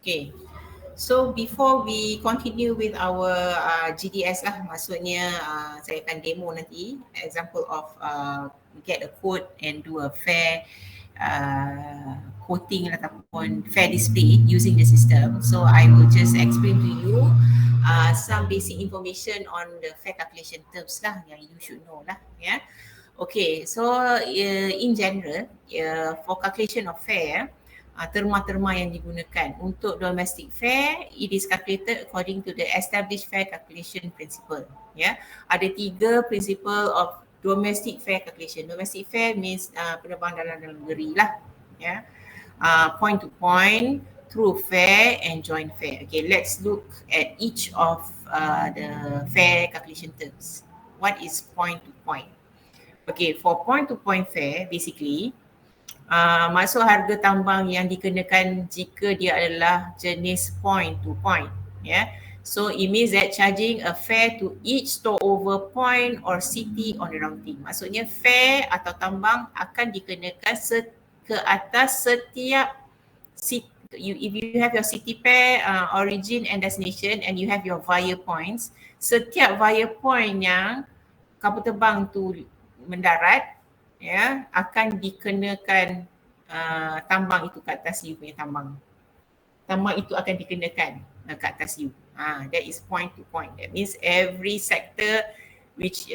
Okay. So before we continue with our GDS lah, maksudnya saya akan demo nanti example of get a quote and do a fair quoting ataupun fair display using the system. So I will just explain to you some basic information on the fair calculation terms lah yang you should know lah, ya. Okay, so in general for calculation of fair, terma-terma yang digunakan untuk domestic fare, it is calculated according to the established fare calculation principle. Ya, ada 3 principle of domestic fare calculation. Domestic fare means penerbangan dalam negeri lah. Ya, point to point, through fare and joint fare. Okay, let's look at each of the fare calculation terms. What is point to point? Okay, for point to point fare, basically maksud harga tambang yang dikenakan jika dia adalah jenis point to point, ya. So it means that charging a fare to each stopover point or city on the routing. Maksudnya fare atau tambang akan dikenakan ke atas setiap city. If you have your city pair, origin and destination, and you have your via points, setiap via point yang kapal terbang tu mendarat, ya, akan dikenakan tambang itu kat atas you punya tambang. Tambang itu akan dikenakan kat atas you. That is point to point. That means every sector which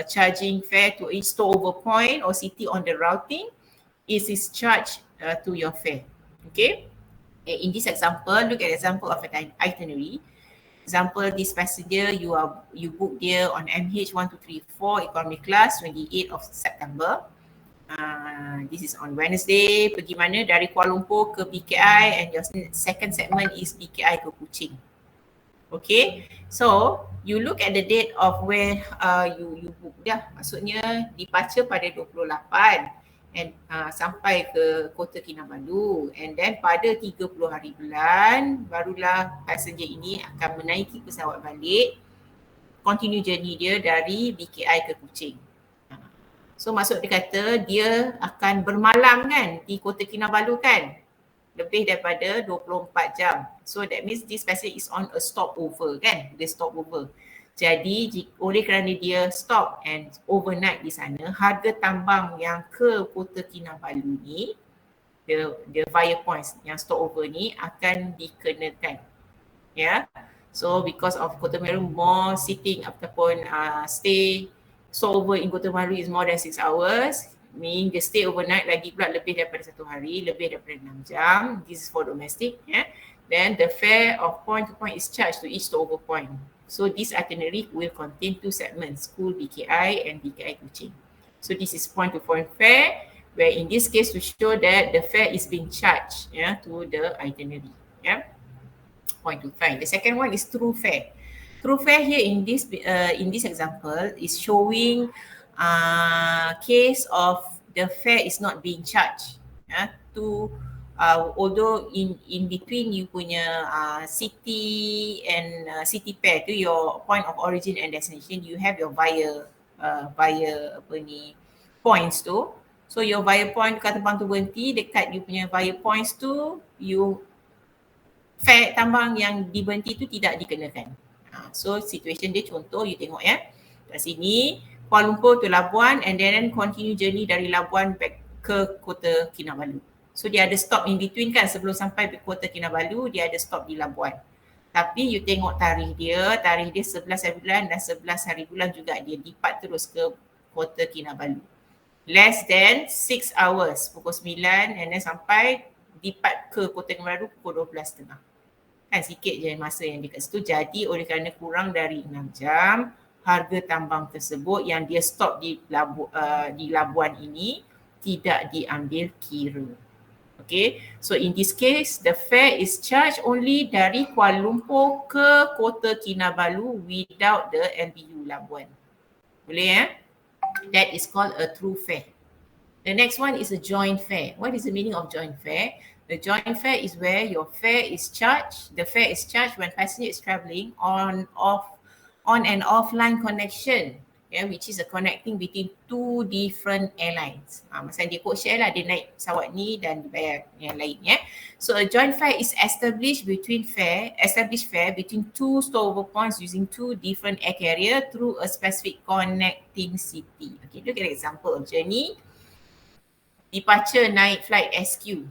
charging fare to each stopover point or city on the routing is charged to your fare. Okay. In this example, look at the example of an itinerary. Example, this passenger you book there on MH1234 economy class 28 of September. This is on Wednesday. Pergi mana? Dari Kuala Lumpur ke BKI, and your second segment is BKI ke Kuching. Okay, so you look at the date of where you book dah. Maksudnya dibaca pada 28 and sampai ke Kota Kinabalu, and then pada 30 hari bulan barulah passenger ini akan menaiki pesawat balik, continue journey dia dari BKI ke Kuching. So maksud dia kata dia akan bermalam kan di Kota Kinabalu kan, lebih daripada 24 jam. So that means this passenger is on a stopover kan, dia stopover. Jadi oleh kerana dia stop and overnight di sana, harga tambang yang ke Kota Kinabalu ni, the via points yang stopover ni akan dikenakan. Ya. So because of Kota Kinabalu more sitting ataupun stay stopover in Kota Kinabalu is more than 6 hours, meaning the stay overnight lagi pula lebih daripada 1 hari, lebih daripada 6 jam. This is for domestic, ya. Then the fare of point to point is charged to each stopover point. So this itinerary will contain 2 segments, School BKI and BKI Kuching. So this is point to point fare, where in this case to show that the fare is being charged, yeah, to the itinerary. Yeah, point to point. The second one is through fare. Through fare here in this example is showing case of the fare is not being charged, yeah, to although in between you punya city and city pair to your point of origin and destination, you have your via apa ni points tu. So your via point kat terbang tu berhenti dekat you punya via points tu, you fare tambang yang diberhenti tu tidak dikenakan. So situation dia contoh you tengok ya, kat sini Kuala Lumpur to Labuan and then continue journey dari Labuan back ke Kota Kinabalu. So dia ada stop in between kan, sebelum sampai ke Kota Kinabalu dia ada stop di Labuan. Tapi you tengok tarikh dia 11 hari bulan dan 11 hari bulan juga dia depart terus ke Kota Kinabalu. Less than 6 hours, pukul 9 and then sampai depart ke Kota Kinabalu pukul 12.30. Kan sikit je masa yang dekat situ. Jadi oleh kerana kurang dari 6 jam, harga tambang tersebut yang dia stop di Labuan ini tidak diambil kira. Okay, so in this case, the fare is charged only dari Kuala Lumpur ke Kota Kinabalu without the LBU Labuan. Boleh ya? That is called a through fare. The next one is a joint fare. What is the meaning of joint fare? The joint fare is where your fare is charged. The fare is charged when passenger is travelling on and offline connection. which is a connecting between two different airlines. Masa dia code share lah, dia naik pesawat ni dan dibayar yang lain. So a joint fare is established fare between two stopover points using two different air carrier through a specific connecting city. Okay, look at an example of journey. Departure naik flight SQ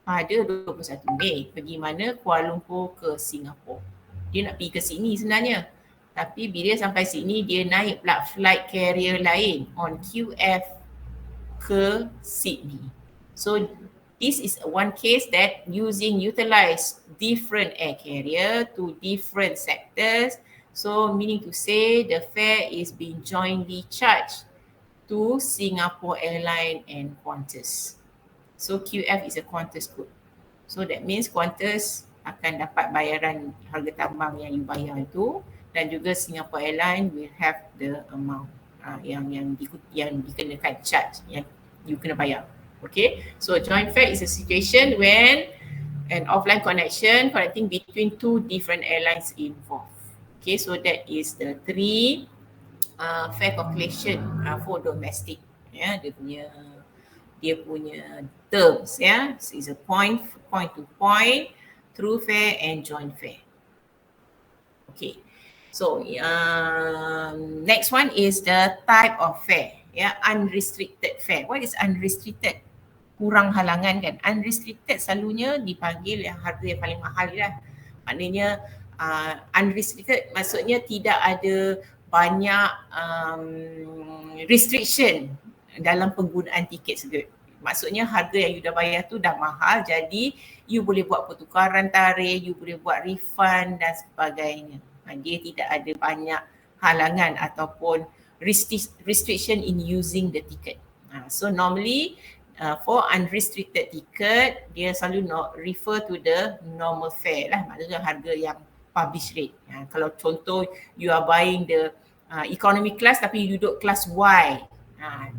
pada 21 Mei pergi mana? Kuala Lumpur ke Singapura. Dia nak pergi ke Sydney sebenarnya. Tapi bila sampai sini dia naik pula flight carrier lain on QF ke Sydney. So this is one case that utilize different air carrier to different sectors. So meaning to say the fare is being jointly charged to Singapore Airlines and Qantas. So QF is a Qantas code. So that means Qantas akan dapat bayaran harga tambang yang you bayar itu, dan juga Singapore Airlines will have the amount yang dikenakan charge yang you kena bayar. Okay, so joint fare is a situation when an offline connecting between two different airlines involved. Okay, so that is the three fare calculation for domestic. Dia punya terms. So it's a point to point, through fare and joint fare. Okay. So next one is the type of fare. Unrestricted fare. What is unrestricted? Kurang halangan kan. Unrestricted selalunya dipanggil yang harga yang paling mahal lah. Maknanya unrestricted maksudnya tidak ada banyak restriction dalam penggunaan tiket tersebut. Maksudnya harga yang you dah bayar tu dah mahal, jadi you boleh buat pertukaran tarikh, you boleh buat refund dan sebagainya. Dia tidak ada banyak halangan ataupun restriction in using the ticket. So normally for unrestricted ticket, dia selalu refer to the normal fare lah, maksudnya harga yang published rate. Kalau contoh you are buying the economy class tapi you duduk class Y,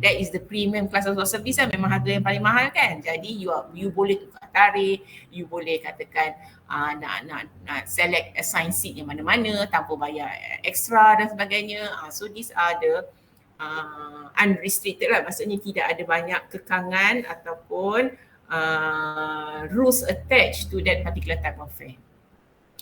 that is the premium class of service lah, memang harga yang paling mahal kan. Jadi you boleh tukar tarikh, you boleh katakan nak select assign seat yang mana-mana tanpa bayar extra dan sebagainya. So these are the unrestricted lah, maksudnya tidak ada banyak kekangan ataupun rules attached to that particular type of fare.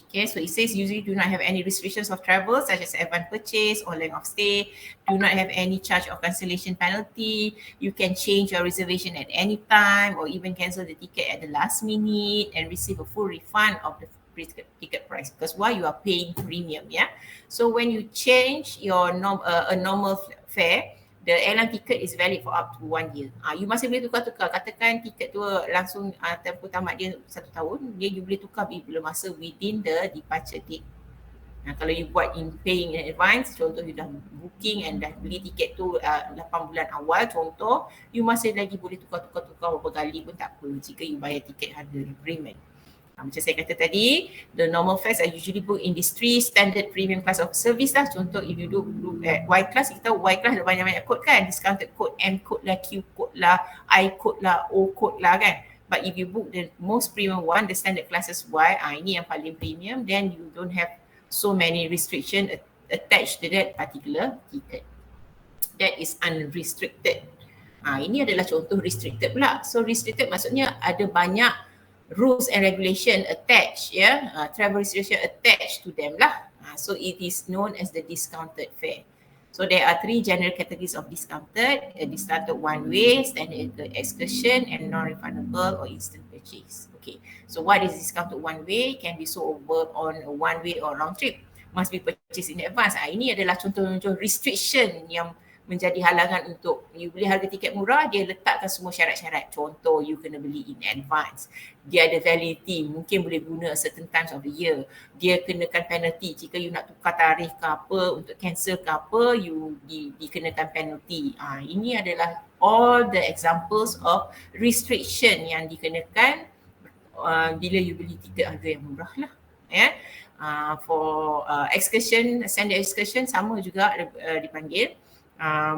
Okay, so it says usually do not have any restrictions of travel such as advance purchase or length of stay, do not have any charge or cancellation penalty, you can change your reservation at any time or even cancel the ticket at the last minute and receive a full refund of the ticket price, because why? You are paying premium. So when you change your a normal fare, the airline ticket is valid for up to 1 year. You masih boleh tukar-tukar. Katakan tiket tu langsung tempoh tamat dia 1 tahun, you boleh tukar bila masa within the departure date. Kalau you buat in paying in advance, contoh you dah booking and dah beli tiket tu 8 bulan awal contoh, you masih lagi boleh tukar berapa kali pun tak apa jika you bayar tiket harga premium. Macam saya kata tadi, the normal fares are usually booked in these 3 standard premium class of service lah. Contoh if you look at Y class, kita tahu Y class ada banyak-banyak code kan, discounted code, M code lah, Q code lah, I code lah, O code lah kan. But if you book the most premium one, the standard classes Y, ini yang paling premium, then you don't have so many restriction attached to that particular ticket. That is unrestricted. Ini adalah contoh restricted pula. So restricted maksudnya ada banyak rules and regulation attached, travel restriction attached to them lah. So it is known as the discounted fare. So there are 3 general categories of discounted: discounted one way, standard excursion, and non-refundable or instant purchase. Okay, so what is discounted one way? Can be sold over on a one way or round trip. Must be purchased in advance. Ini adalah contoh-contoh restriction yang menjadi halangan untuk you beli harga tiket murah, dia letakkan semua syarat-syarat. Contoh, you kena beli in advance. Dia ada validity, mungkin boleh guna certain times of the year. Dia kenakan penalty jika you nak tukar tarikh ke apa, untuk cancel ke apa, you dikenakan penalty. Ini adalah all the examples of restriction yang dikenakan bila you beli tiket harga yang murah lah. For excursion, standard excursion sama juga dipanggil.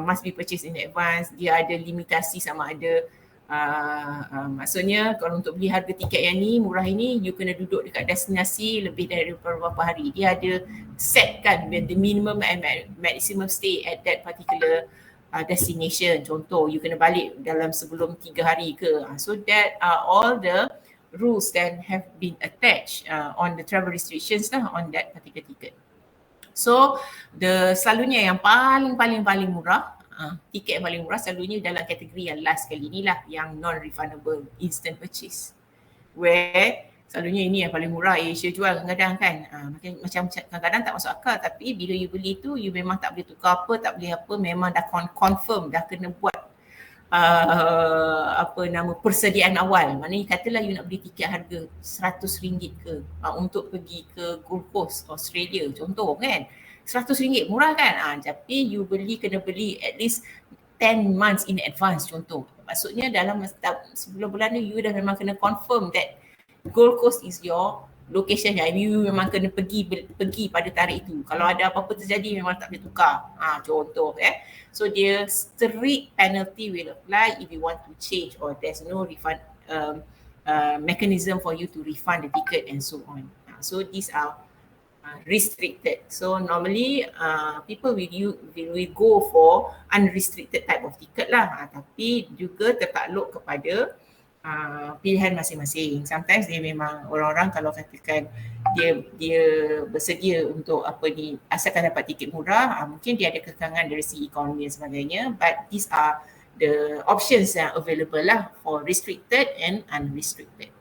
Must be purchased in advance. Dia ada limitasi sama ada Maksudnya kalau untuk beli harga tiket yang ni murah ini, you kena duduk dekat destinasi lebih dari beberapa hari. Dia ada set kan the minimum and maximum stay at that particular destination. Contoh, you kena balik dalam sebelum 3 hari ke. So that are all the rules that have been attached on the travel restrictions lah on that particular ticket. So selalunya yang paling murah, tiket yang paling murah selalunya dalam kategori yang last kali ni lah, yang non-refundable instant purchase, where selalunya ini yang paling murah Asia jual kadang-kadang kan. Macam kadang-kadang tak masuk akal, tapi bila you beli tu you memang tak boleh tukar apa, tak boleh apa, memang dah confirm, dah kena buat persediaan awal. Maknanya katalah you nak beli tiket harga RM100 ke untuk pergi ke Gold Coast Australia contoh kan, RM100 murah kan. Tapi you kena beli at least 10 months in advance contoh. Maksudnya dalam sebelum bulan ni you dah memang kena confirm that Gold Coast is your location yang you memang kena pergi pada tarikh itu. Kalau ada apa-apa terjadi memang tak boleh tukar. Contoh So dia strict penalty will apply if you want to change, or there's no refund mechanism for you to refund the ticket and so on. So these are restricted. So normally people will go for unrestricted type of ticket lah. Tapi juga tertakluk kepada pilihan masing-masing. Sometimes dia memang orang-orang kalau katakan dia bersedia untuk asalkan dapat tiket murah, mungkin dia ada kekangan dari segi ekonomi dan sebagainya, but these are the options yang available lah for restricted and unrestricted.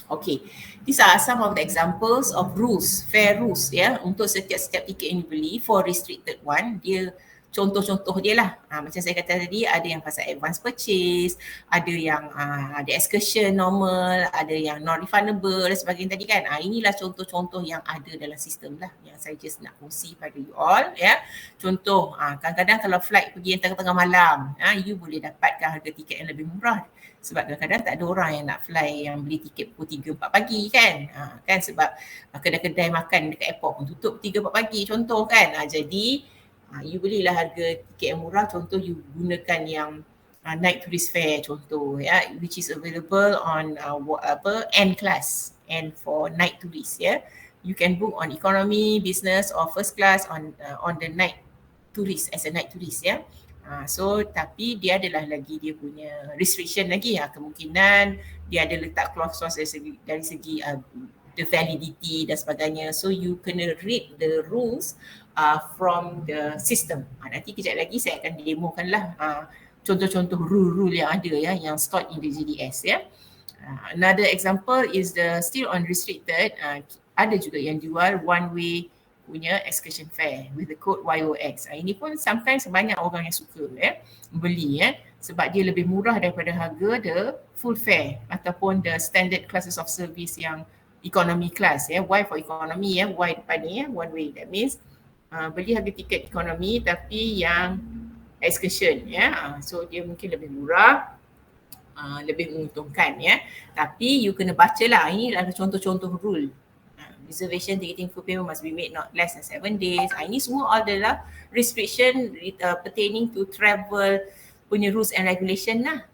Okay, these are some of the examples of rules, fair rules untuk setiap tiket yang dibeli. For restricted one, dia contoh-contoh dia lah. Macam saya kata tadi, ada yang pasal advance purchase, ada yang ada excursion normal, ada yang non-refundable dan sebagainya tadi kan. Inilah contoh-contoh yang ada dalam sistem lah yang saya just nak kongsi pada you all. Contoh, kadang-kadang kalau flight pergi yang tengah-tengah malam, you boleh dapatkan harga tiket yang lebih murah. Sebab kadang-kadang tak ada orang yang nak fly yang beli tiket pukul 3-4 pagi kan. Kan sebab kedai-kedai makan dekat airport pun tutup 3-4 pagi contoh kan. Jadi you belilah harga tiket yang murah, contoh you gunakan yang night tourist fare contoh which is available on N class, and for night tourist you can book on economy, business or first class on the night tourist, as a night tourist so tapi dia adalah lagi dia punya restriction lagi kemungkinan dia ada letak clause dari segi the validity dan sebagainya. So you kena read the rules from the system. Nanti kejap lagi saya akan demokan lah contoh-contoh rule yang ada yang stored in the GDS Another example is the still unrestricted. Ada juga yang jual one way punya excursion fare with the code YOX. Ini pun sometimes banyak orang yang suka beli sebab dia lebih murah daripada harga the full fare ataupun the standard classes of service yang economy class Y for economy Y depan ni one way. That means beli harga tiket ekonomi tapi yang excursion so dia mungkin lebih murah, lebih menguntungkan tapi you kena bacalah. Ini adalah contoh-contoh rule. Reservation ticketing full payment must be made not less than 7 days. Ini semua adalah restriction pertaining to travel punya rules and regulation lah.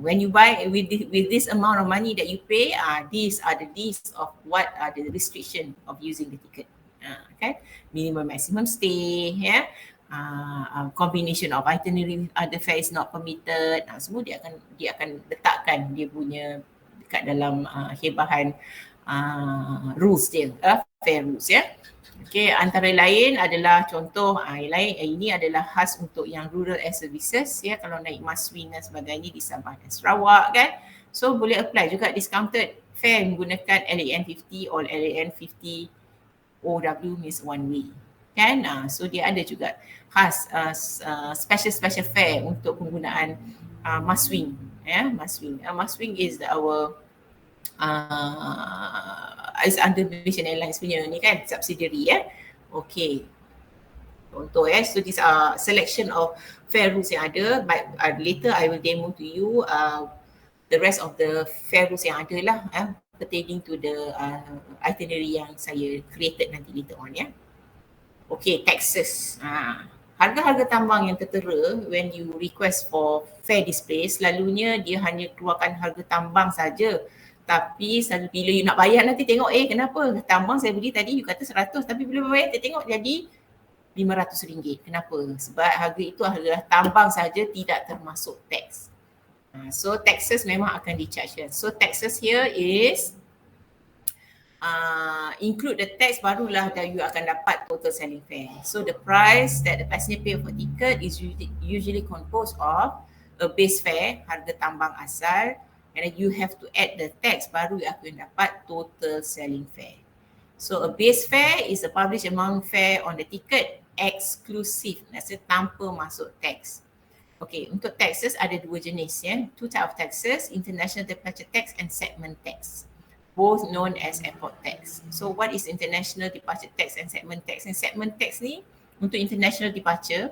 When you buy with this amount of money that you pay, these are the list of what are the restriction of using the ticket. Okay, minimum maximum stay, combination of itinerary, other fares not permitted. Semua dia akan letakkan dia punya dekat dalam hebahan rules dia, fair rules Okay, antara lain adalah contoh ini adalah khas untuk yang rural air services kalau naik Maswing dan sebagainya di Sabah dan Sarawak kan. So boleh apply juga discounted fare menggunakan LAN 50 or LAN 50 OW means one way kan. So dia ada juga khas special fare untuk penggunaan Maswing Maswing is our is under Malaysian Airlines punya ni kan, subsidiary Okay. Contoh so these are selection of fare rules yang ada, but later I will demo to you the rest of the fare rules yang ada lah pertaining to the itinerary yang saya created nanti later on Okay, taxes. harga-harga tambang yang tertera when you request for fare display, selalunya dia hanya keluarkan harga tambang saja. Tapi selalu bila you nak bayar nanti tengok kenapa tambang saya beli tadi you kata 100 tapi bila bayar tengok jadi RM500. Kenapa? Sebab harga itu adalah tambang saja, tidak termasuk tax. So taxes memang akan di-charge. So taxes here is include the tax, barulah that you akan dapat total selling fare. So the price that the passenger pay for ticket is usually composed of a base fare, harga tambang asal, and then you have to add the tax, baru you akan dapat total selling fare. So a base fare is the published amount fare on the ticket exclusive, maksudnya tanpa masuk tax. Okay, untuk taxes ada dua jenis two type of taxes, international departure tax and segment tax, both known as airport tax. So what is international departure tax and segment tax? And segment tax ni untuk international departure,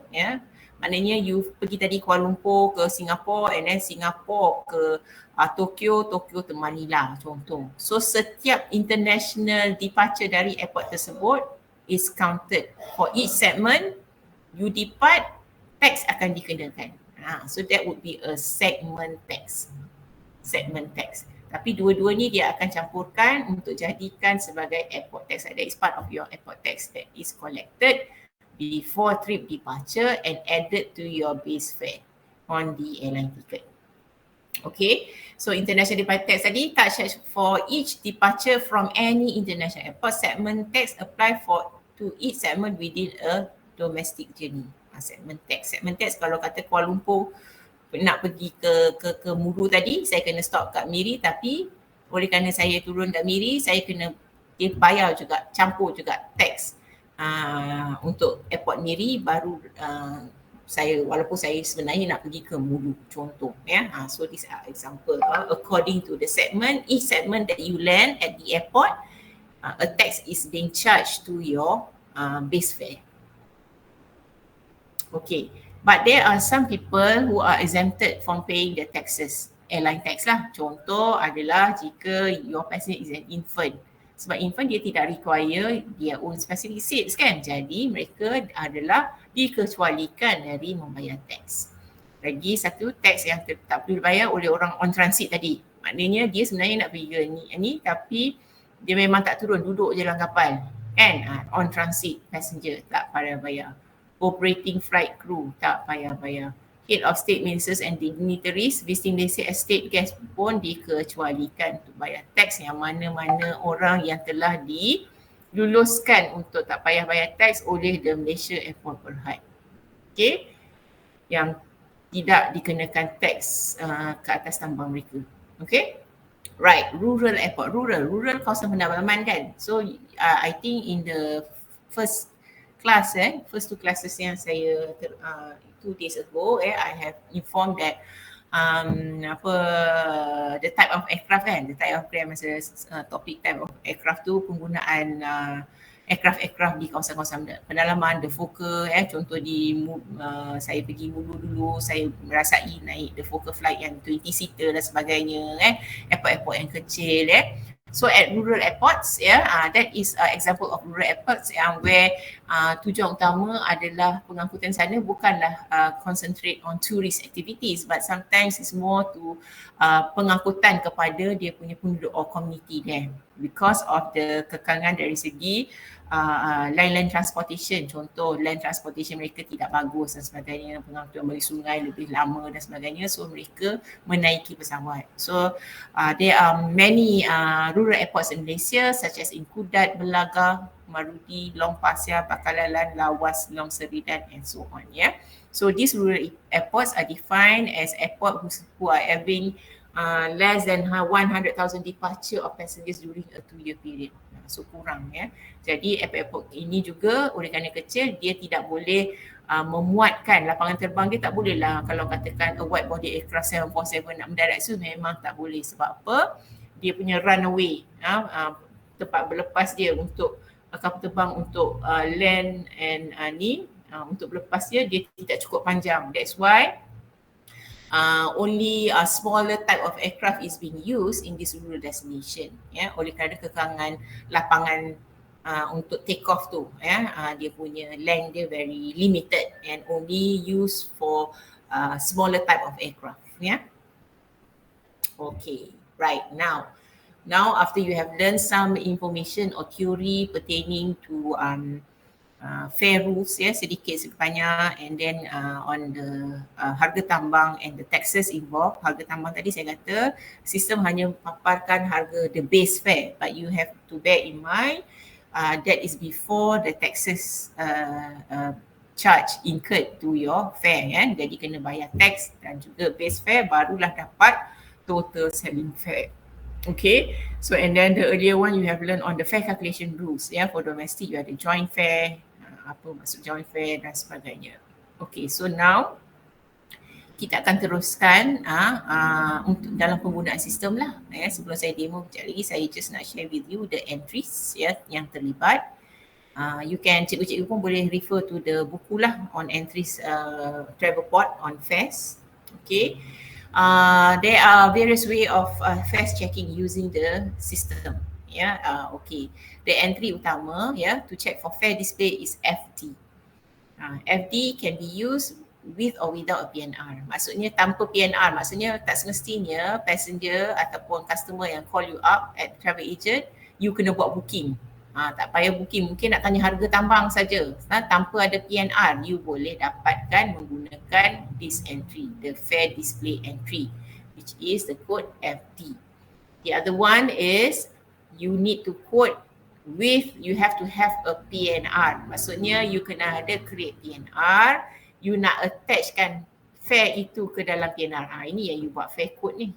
maknanya you pergi tadi Kuala Lumpur ke Singapore and then Singapore ke Tokyo, Tokyo ke Manila contoh. So setiap international departure dari airport tersebut is counted. For each segment you depart, tax akan dikenakan. So that would be a segment tax. Segment tax. Tapi dua-dua ni dia akan campurkan untuk jadikan sebagai airport tax. That is part of your airport tax that is collected before trip departure and added to your base fare on the airline ticket. Okay, so international departure tax tadi tak charge for each departure from any international airport. Segment tax apply to each segment within a domestic journey. Segment tax. Segment tax kalau kata Kuala Lumpur nak pergi ke Muru tadi, saya kena stop kat Miri, tapi oleh kerana saya turun kat Miri, saya kena bayar juga, campur juga tax untuk airport Miri, baru saya, walaupun saya sebenarnya nak pergi ke Muru contoh so this are example according to the segment. Each segment that you land at the airport, a tax is being charged to your base fare. Okay, but there are some people who are exempted from paying the taxes, airline tax lah. Contoh adalah jika your passenger is an infant. Sebab infant dia tidak require their own specific seats kan. Jadi mereka adalah dikecualikan dari membayar tax. Lagi satu tax yang tak perlu dibayar oleh orang on transit tadi. Maknanya dia sebenarnya nak pergi ke ni tapi dia memang tak turun, duduk je dalam kapal kan. On transit passenger tak payah bayar. Operating flight crew tak payah bayar. Head of state ministers and dignitaries visiting the estate guest pun dikecualikan untuk bayar tax, yang mana-mana orang yang telah diluluskan untuk tak payah bayar tax oleh the Malaysia Airport Berhad. Okay, yang tidak dikenakan tax ke atas tambang mereka. Okay, right, rural airport, rural kawasan pendalaman kan. So I think in the first two classes yang saya 2 days ago, I have informed that the type of aircraft kan, the type of topik type of aircraft tu penggunaan aircraft di kawasan-kawasan pendalaman, the Fokker contoh saya pergi Mulu dulu, saya merasai naik the Fokker flight yang 20 seater dan sebagainya, airport-airport yang kecil So at rural airports, that is example of rural airports where tujuan utama adalah pengangkutan sana bukanlah concentrate on tourist activities, but sometimes it's more to pengangkutan kepada dia punya penduduk or community there because of the kekangan dari segi land transportation. Contoh land transportation mereka tidak bagus dan sebagainya, pengangkutan melalui sungai lebih lama dan sebagainya, so mereka menaiki pesawat. So there are many rural airports in Malaysia such as in Kudat, Belaga, Marudi, Long Pasir, Bakalalan, Lawas, Long Seridan and so on. So these rural airports are defined as airports who are having less than 100,000 departure of passengers during a 2-year period. So kurang Jadi airport ini juga oleh kerana kecil, dia tidak boleh memuatkan lapangan terbang dia, tak boleh lah kalau katakan a wide body aircraft 747 nak mendarat, so memang tak boleh. Sebab apa? Dia punya runway, tempat berlepas dia untuk kapal terbang untuk land and untuk berlepas dia tidak cukup panjang. That's why only a smaller type of aircraft is being used in this rural destination oleh kerana kekangan lapangan untuk take off tu, dia punya length dia very limited and only used for smaller type of aircraft. Okay, right. Now after you have learned some information or theory pertaining to fair rules, sedikit sebanyak, and then on the harga tambang and the taxes involved. Harga tambang tadi saya kata sistem hanya paparkan harga the base fare, but you have to bear in mind that is before the taxes charge incurred to your fare, jadi kena bayar tax dan juga base fare barulah dapat total selling fare. Okay, so and then the earlier one you have learned on the fare calculation rules. For domestic you ada joint fare, apa maksud joint fare dan sebagainya. Okay, so now kita akan teruskan untuk dalam penggunaan sistem lah. Sebelum saya demo sekejap lagi, saya just nak share with you the entries yang terlibat. You can, cikgu-cikgu pun boleh refer to the buku lah on entries travel port on fares. Okay. There are various way of fast checking using the system. Okay. The entry utama to check for fare display is FD. FD can be used with or without a PNR. Maksudnya tanpa PNR, maksudnya tak semestinya passenger ataupun customer yang call you up at travel agent, you kena buat booking. Tak payah booking, mungkin nak tanya harga tambang saja. Tanpa ada PNR, you boleh dapatkan menggunakan this entry, the fare display entry, which is the code FD. The other one is you need to quote with, you have to have a PNR. Maksudnya you kena ada create PNR, you nak attachkan fare itu ke dalam PNR. Ini yang you buat fare code ni.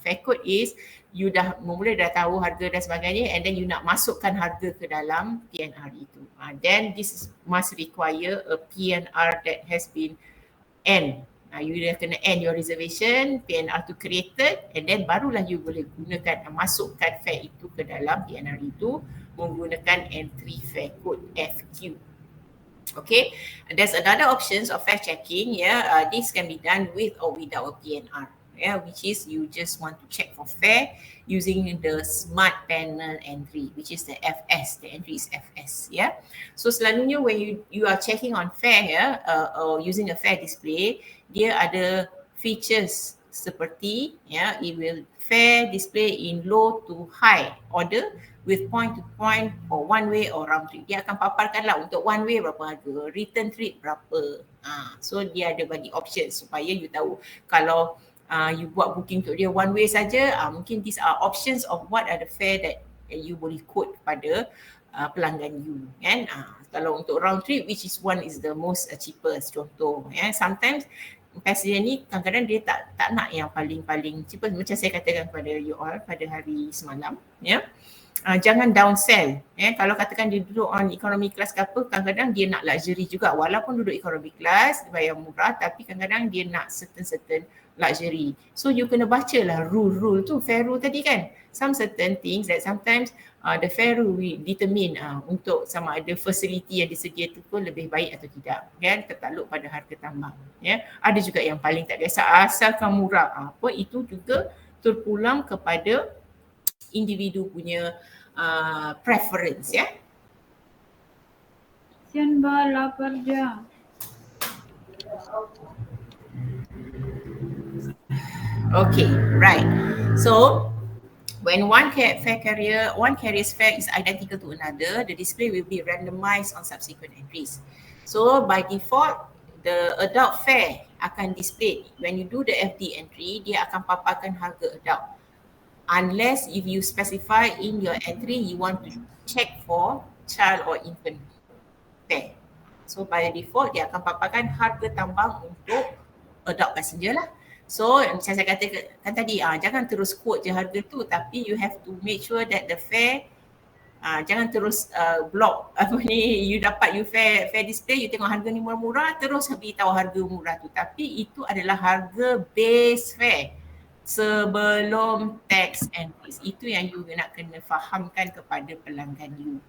Fare code is you dah mula dah tahu harga dan sebagainya, and then you nak masukkan harga ke dalam PNR itu. Then this must require a PNR that has been end. You dah kena end your reservation, PNR tu created, and then barulah you boleh gunakan, masukkan fare itu ke dalam PNR itu menggunakan entry fare code FQ. Okay, there's another options of fare checking. This can be done with or without a PNR. Which is you just want to check for fare using the smart panel entry, which is the FS. The entry is FS. So selalunya when you are checking on fare or using a fare display, dia ada features seperti it will fare display in low to high order with point to point or one way or round trip. Dia akan paparkan lah untuk one way berapa harga, return trip berapa. So dia ada bagi options supaya you tahu kalau you buat booking untuk dia one way saja, mungkin these are options of what are the fare that you boleh quote pada pelanggan you, kan. Kalau untuk round trip, which is one is the most cheapest, contoh, sometimes passenger ni kadang-kadang dia tak nak yang paling-paling cheapest, macam saya katakan kepada you all pada hari semalam, jangan downsell. Kalau katakan dia duduk on economy class ke apa, kadang-kadang dia nak luxury juga, walaupun duduk economy class dia bayar murah, tapi kadang-kadang dia nak certain luxury. So you kena bacalah rule tu, fare rule tadi kan. Some certain things that sometimes the fare rule will determine untuk sama ada facility yang disedia tu pun lebih baik atau tidak, kan, tertakluk pada harga tambang. Ada juga yang paling tak biasa, asalkan murah, apa itu juga terpulang kepada individu punya preference. Sian ba, lapar je. Okay, right. So when one carrier's fare is identical to another, the display will be randomized on subsequent entries. So by default, the adult fare akan display. When you do the FD entry, dia akan paparkan harga adult. Unless if you specify in your entry, you want to check for child or infant fare. So by default, dia akan paparkan harga tambang untuk adult passenger lah. So macam saya katakan tadi, jangan terus quote je harga tu, tapi you have to make sure that the fare, jangan terus block you dapat fare display, you tengok harga ni murah-murah, terus beritahu harga murah tu, tapi itu adalah harga base fare sebelum tax and fees. Itu yang you nak kena fahamkan kepada pelanggan you.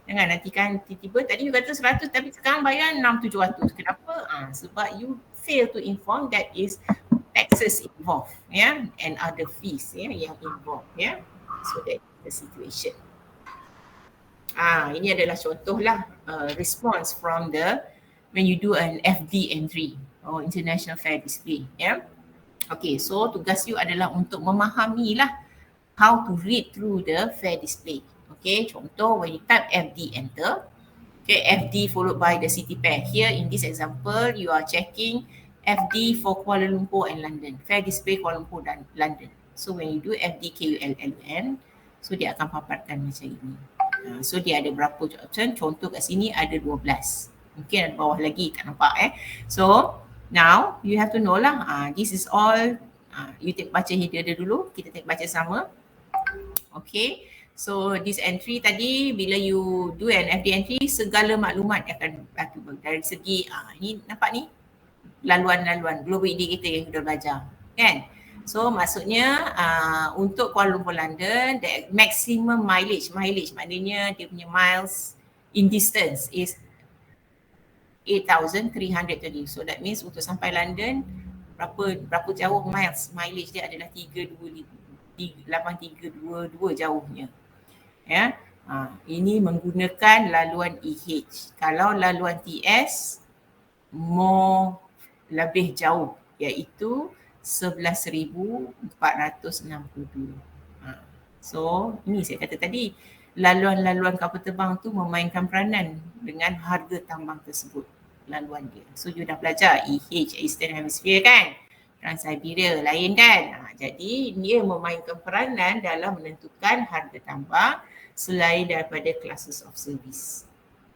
Jangan nanti kan tiba-tiba tadi you kata 100 tapi sekarang bayar 600-700. Kenapa? Sebab you fail to inform that is taxes involved, and other fees yang involved, so that is the situation. Ini adalah contohlah response from the when you do an FD entry or international fare display. Yeah. Okay, so tugas you adalah untuk memahami lah how to read through the fare display. Okay, contoh when you type FD enter, okay, FD followed by the city pair. Here in this example, you are checking FD for Kuala Lumpur and London. Fare display Kuala Lumpur dan London. So when you do FD KULLUN, so dia akan paparkan macam ini. So dia ada berapa option? Contoh kat sini ada 12. Mungkin ada bawah lagi, tak nampak So now you have to know lah. This is all. You baca header dia dulu. Kita baca sama. Okay. So this entry tadi bila you do an FD entry, segala maklumat akan dari segi ni nampak ni laluan-laluan global indicator yang kita belajar kan. So maksudnya untuk Kuala Lumpur London, the maximum mileage maknanya dia punya miles in distance is 8,320. So that means untuk sampai London berapa jauh mileage dia adalah 8322 jauhnya. Ya. Ini menggunakan laluan EH. Kalau laluan TS lebih jauh, iaitu 11,462. So ini saya kata tadi, laluan-laluan kapal terbang tu memainkan peranan dengan harga tambang tersebut, laluan dia. So you dah belajar EH, Eastern Hemisphere kan, Trans-Siberia lain kan. Jadi dia memainkan peranan dalam menentukan harga tambang selain daripada classes of service.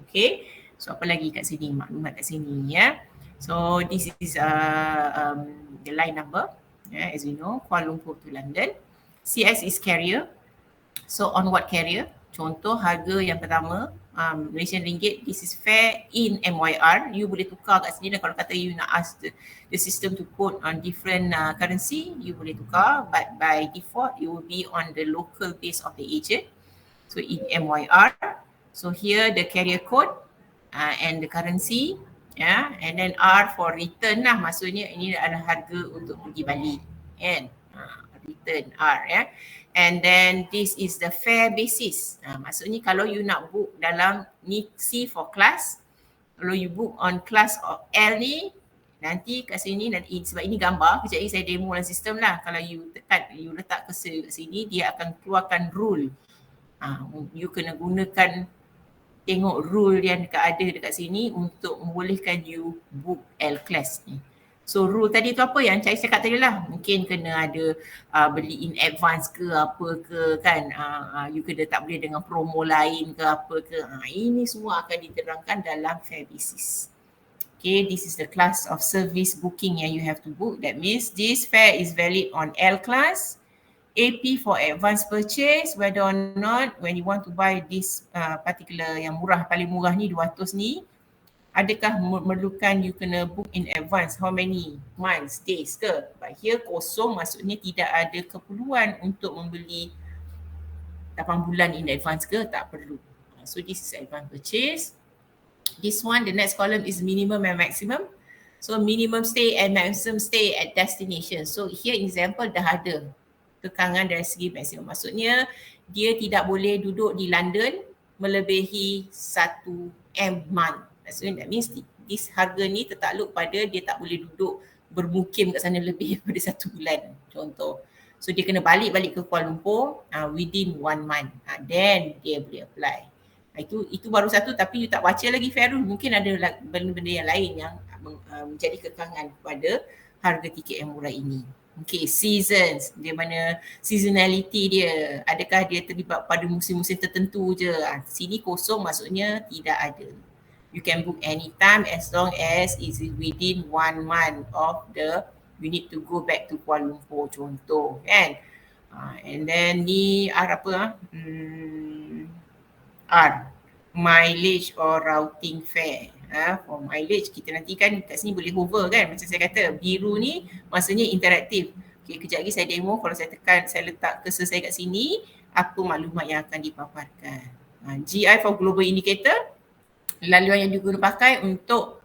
Okay, so apa lagi kat sini, maklumat kat sini ya. So this is the line number, as we know, Kuala Lumpur to London. CS is carrier. So on what carrier? Contoh harga yang pertama, Malaysian ringgit, this is fare in MYR. You boleh tukar kat sini dan kalau kata you nak ask the system to quote on different currency, you boleh tukar, but by default it will be on the local base of the agent. So in MYR, so here the carrier code and the currency, and then R for return lah, maksudnya ini adalah harga untuk pergi balik kan, return R and then this is the fare basis. Maksudnya kalau you nak book dalam ni C for class, kalau you book on class of L ni, nanti kat sini nanti, sebab ini gambar, kejap lagi saya demo dalam sistem lah. Kalau you tekan, you letak cursor kat sini, dia akan keluarkan rule. You kena gunakan, tengok rule yang ada dekat sini untuk membolehkan you book L class ni. So rule tadi tu apa yang saya cakap tadi lah, mungkin kena ada beli in advance ke apa ke kan, you kena tak boleh dengan promo lain ke apa ke, ini semua akan diterangkan dalam fare basis. Okay, this is the class of service booking yang you have to book. That means this fare is valid on L class, AP for advance purchase, whether or not when you want to buy this particular yang murah, paling murah ni 200 ni, adakah memerlukan you kena book in advance how many months, days ke? But here kosong, maksudnya tidak ada keperluan untuk membeli 8 bulan in advance ke, tak perlu. So this is advance purchase. This one, the next column is minimum and maximum. So minimum stay and maximum stay at destination. So here example dah ada kekangan dari segi maksimum. Maksudnya dia tidak boleh duduk di London melebihi 1 month. Maksudnya that means this harga ni tertakluk pada dia tak boleh duduk bermukim kat sana lebih daripada 1 bulan contoh. So dia kena balik ke Kuala Lumpur within 1 month. Then dia boleh apply. Itu baru satu, tapi you tak baca lagi fare rule. Mungkin ada benda-benda yang lain yang menjadi kekangan kepada harga tiket yang murah ini. Okay, seasons, dia mana seasonality dia, adakah dia terlibat pada musim-musim tertentu je. Sini kosong, maksudnya tidak ada. You can book anytime as long as it's within 1 month of the, you need to go back to Kuala Lumpur contoh kan. And then ni R apa? R, mileage or routing fare. For mileage, kita nanti kan kat sini boleh hover kan, macam saya kata biru ni maksudnya interaktif. Okay, kejap lagi saya demo, kalau saya tekan, saya letak cursor saya kat sini, apa maklumat yang akan dipaparkan. GI for global indicator, laluan yang digunakan pakai untuk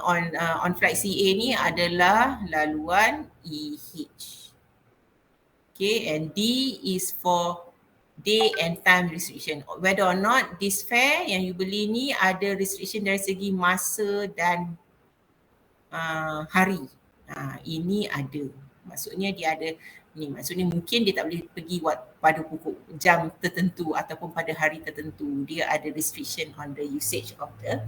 on flight CA ni adalah laluan EH. Okay, and D is for day and time restriction. Whether or not this fare yang you beli ni ada restriction dari segi masa dan hari. Ini ada. Maksudnya dia ada ni. Maksudnya mungkin dia tak boleh pergi pada pukul jam tertentu ataupun pada hari tertentu. Dia ada restriction on the usage of the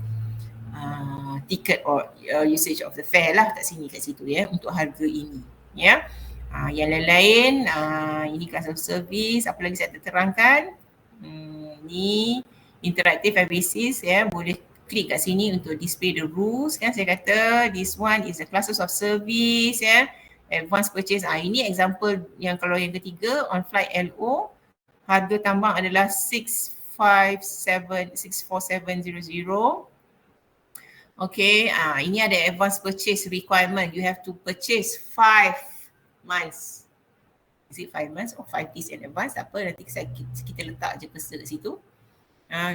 ticket or usage of the fare lah kat sini kat situ ya untuk harga ini ya. Yang lain-lain ini class of service, apa lagi saya terangkan. Ni interactive basis ya, boleh klik kat sini untuk display the rules kan. Saya kata this one is the classes of service ya. Advance purchase, ini example yang kalau yang ketiga on flight LO, harga tambang adalah 64700. Okay, ini ada advance purchase requirement. You have to purchase 5 months. Is it 5 months or 5 days in advance? Tak apa, nanti kita letak je cursor kat situ.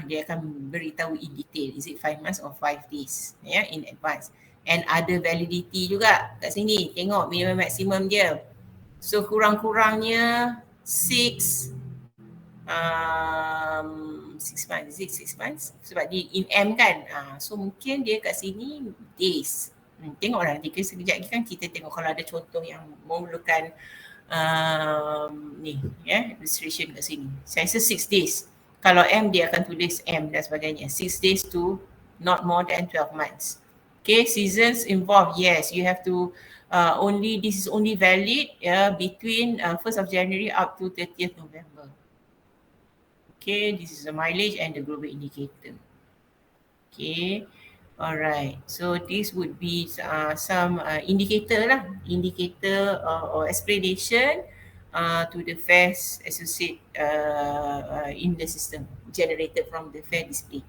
Dia akan beritahu in detail. Is it 5 months or 5 days in advance. And ada validity juga kat sini. Tengok minimum maximum dia. So kurang-kurangnya 6 months, is it 6 months? Sebab dia in M kan. So mungkin dia kat sini days. Tengoklah nanti sekejap lagi kan kita tengok kalau ada contoh yang memerlukan restriction kat sini. Saya rasa 6 days. Kalau M dia akan tulis M dan sebagainya. 6 days to not more than 12 months. Okay, seasons involved. Yes, you have to this is only valid between 1st of January up to 30th November. Okay, this is the mileage and the global indicator. Okay, alright. So this would be some indicator lah, or explanation to the fares associated in the system generated from the fare display.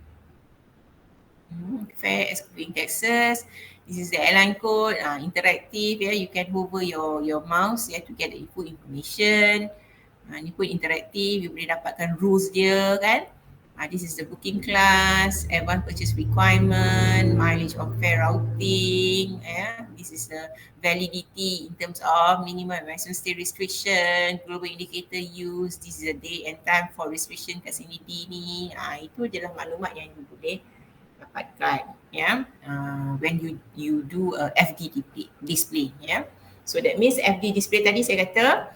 Fare excluding taxes. This is the airline code, interactive. You can hover your mouse to get the input information. Ni pun interaktif, you boleh dapatkan rules dia kan. This is the booking class, advance purchase requirement, mileage of fare routing. This is the validity in terms of minimum and maximum stay restriction, global indicator use. This is the day and time for restriction kat sini D ni. Itu adalah maklumat yang you boleh dapatkan when you do a FD display So that means FD display tadi saya kata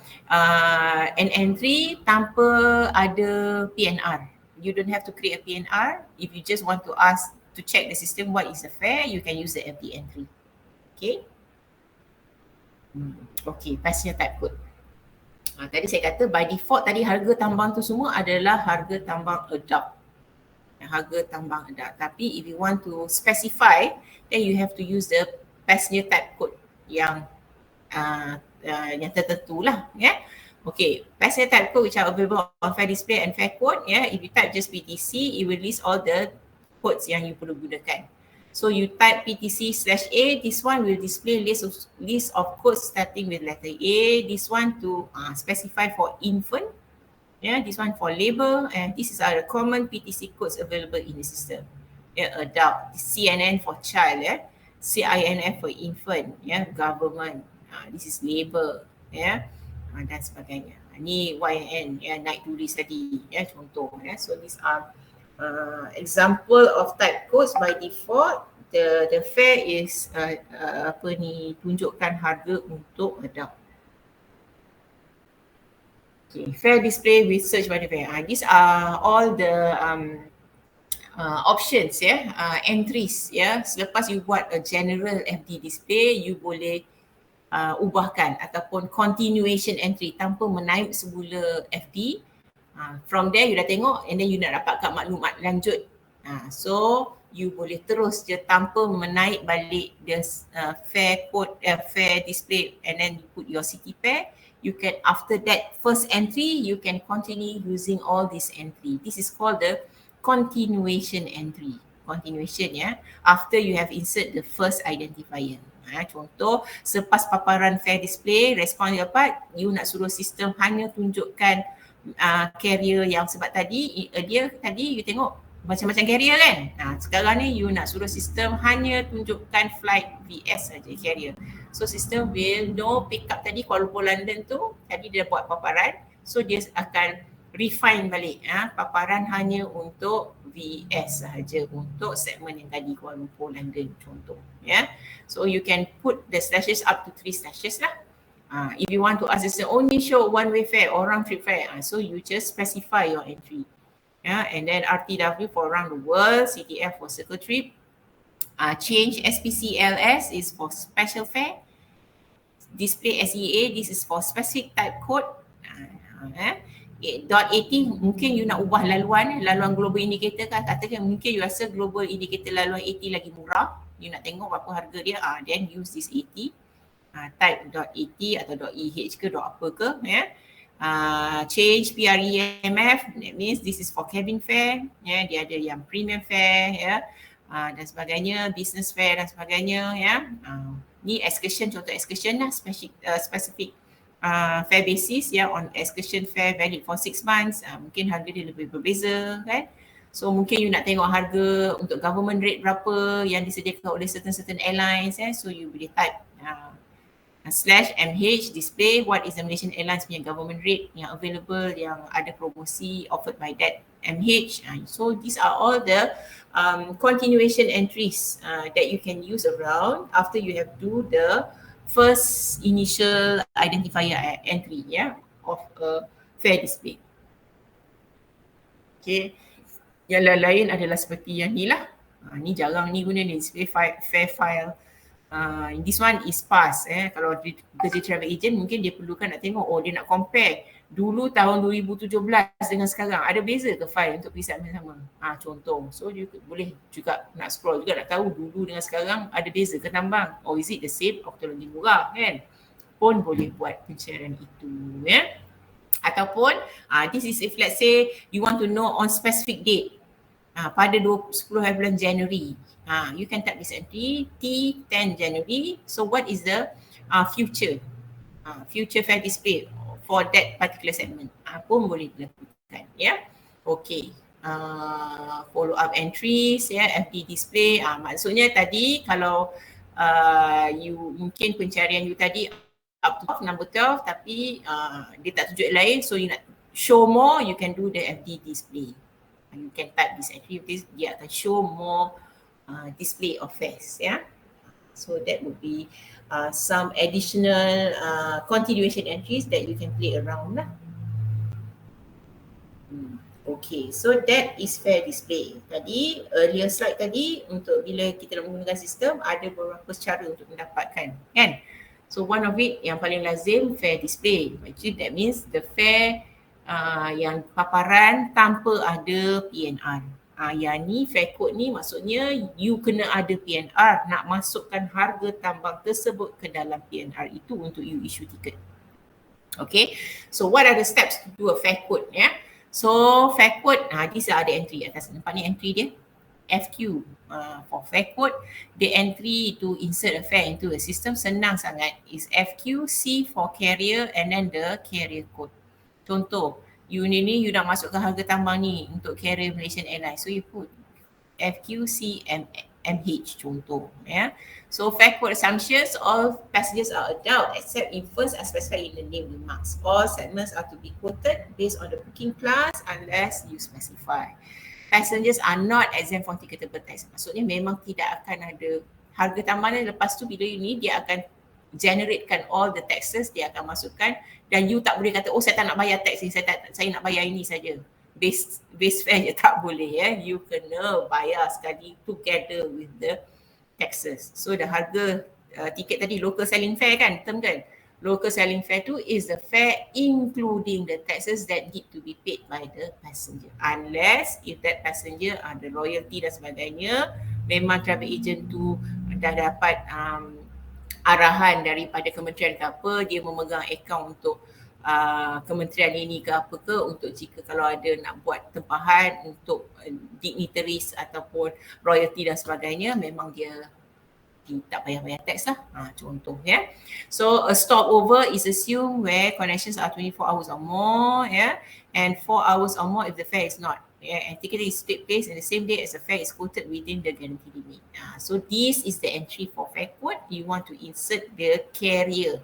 an entry tanpa ada PNR. You don't have to create a PNR. If you just want to ask to check the system what is the fare, you can use the FD entry. Okay. Okay, passenger type code. Tadi saya kata by default tadi harga tambang tu semua adalah harga tambang adult. Harga tambang adult. Tapi if you want to specify, then you have to use the passenger type code yang tertentu lah Okay, passenger type code which are available on fare display and fare code if you type just PTC, it will list all the codes yang you perlu gunakan. So you type PTC/A, this one will display list of codes starting with letter A, this one to specify for infant, this one for labor, and this is the common PTC codes available in the system. Adult, CNN for child, CINF for infant, government, this is labor, dan sebagainya. Ni YN, naik tulis tadi, contoh. So these are example of type codes by default. The fare is tunjukkan harga untuk adult. Okay, fare display with search by the fare. These are all the options entries Selepas you buat a general FD display, you boleh ubahkan ataupun continuation entry tanpa menaip semula FD. From there you dah tengok and then you nak dapatkan maklumat lanjut. So you boleh terus je tanpa menaik balik the fare code, fare display and then you put your city fare. You can, after that first entry, you can continue using all this entry. This is called the continuation entry. Continuation after you have insert the first identifier. Contoh, selepas paparan fare display, respon dia dapat, you nak suruh sistem hanya tunjukkan carrier yang sebab tadi, tadi you tengok macam-macam carrier kan. Sekarang ni you nak suruh sistem hanya tunjukkan flight VS saja carrier. So sistem will know pick up tadi Kuala Lumpur London tu, tadi dia buat paparan. So dia akan refine balik paparan hanya untuk VS sahaja, untuk segmen yang tadi Kuala Lumpur, London contoh So you can put the slashes up to 3 slashes lah. If you want to ask this only show one way fare or round trip fare, so you just specify your entry. And then RTW for around the world, CTF for circle trip. Change SPCLS is for special fare. Display SEA, this is for specific type code. .80 mungkin you nak ubah laluan global indicator kan, katakan mungkin you rasa global indicator laluan 80 lagi murah, you nak tengok berapa harga dia, then use this 80. Type .80 atau .EH ke apa ke change PREMF, that means this is for cabin fare, dia ada yang premium fare dan sebagainya, business fare dan sebagainya ni excursion, contoh excursion lah, specific fare basis on excursion fare valid for 6 months, mungkin harga dia lebih berbeza kan. So mungkin you nak tengok harga untuk government rate berapa yang disediakan oleh certain airlines, so you boleh type /MH display what is the Malaysian Airlines punya government rate yang available, yang ada promosi offered by that MH. So these are all the continuation entries that you can use around after you have do the first initial identifier entry of a fare display. Okay, yang lain adalah seperti yang ni lah. Ni jarang ni guna ni, display fare file. This one is past. Kalau kerja travel agent mungkin dia perlukan nak tengok, dia nak compare dulu tahun 2017 dengan sekarang, ada beza ke file untuk periksaan yang sama, contoh. So dia boleh juga nak scroll juga nak tahu dulu dengan sekarang ada beza ke tambang, or is it the same atau lebih murah kan, pun boleh buat pencarian itu Ataupun this is if let's say you want to know on specific date, pada 10 bulan Januari, you can type this entry T10 January. So what is the future fare display for that particular segment, pun boleh dilakukan Okay, follow up entries FD display. Maksudnya tadi kalau you mungkin pencarian you tadi up to number 12 tapi dia tak tunjuk lain, so you nak show more, you can do the FD display. You can type this entry, dia akan show more display of fares So that would be some additional continuation entries that you can play around lah. Okay, so that is fare display. Tadi earlier slide tadi, untuk bila kita nak menggunakan sistem ada beberapa cara untuk mendapatkan kan. So one of it yang paling lazim fare display. Actually that means the fare yang paparan tanpa ada PNR. Yang ni fare code ni maksudnya you kena ada PNR nak masukkan harga tambang tersebut ke dalam PNR itu untuk you issue ticket. Okay, so what are the steps to do a fare code So fare code, these are the entry atas, nampak ni entry dia FQ. For fare code, the entry to insert a fare into a system senang sangat, is FQ, C for carrier and then the carrier code. Contoh, you nak masukkan harga tambang ni untuk carrier Malaysian Airlines, so you put FQCMH contoh So fare code assumptions, all passengers are adult except if first as specified in the name remarks. All segments are to be quoted based on the booking class unless you specify. Passengers are not exempt from ticketable tax. Maksudnya memang tidak akan ada harga tambahan, lepas tu bila ini dia akan generatekan all the taxes, dia akan masukkan, dan you tak boleh kata saya tak nak bayar tax ni, saya nak bayar ini saja. Base fare je tak boleh you kena bayar sekali together with the taxes. So the harga tiket tadi local selling fare kan, term kan. Local selling fare tu is the fare including the taxes that need to be paid by the passenger. Unless if that passenger ada royalty dan sebagainya, memang travel agent tu dah dapat arahan daripada kementerian ke apa, dia memegang akaun untuk kementerian ini ke apa ke, untuk jika kalau ada nak buat tempahan untuk dignitaries ataupun royalty dan sebagainya, memang dia tak payah bayar tax lah, contoh So a stopover is assumed where connections are 24 hours or more and 4 hours or more if the fare is not. And ticketing is take place in the same day as the fare is quoted within the guarantee limit. So this is the entry for fare code. You want to insert the carrier.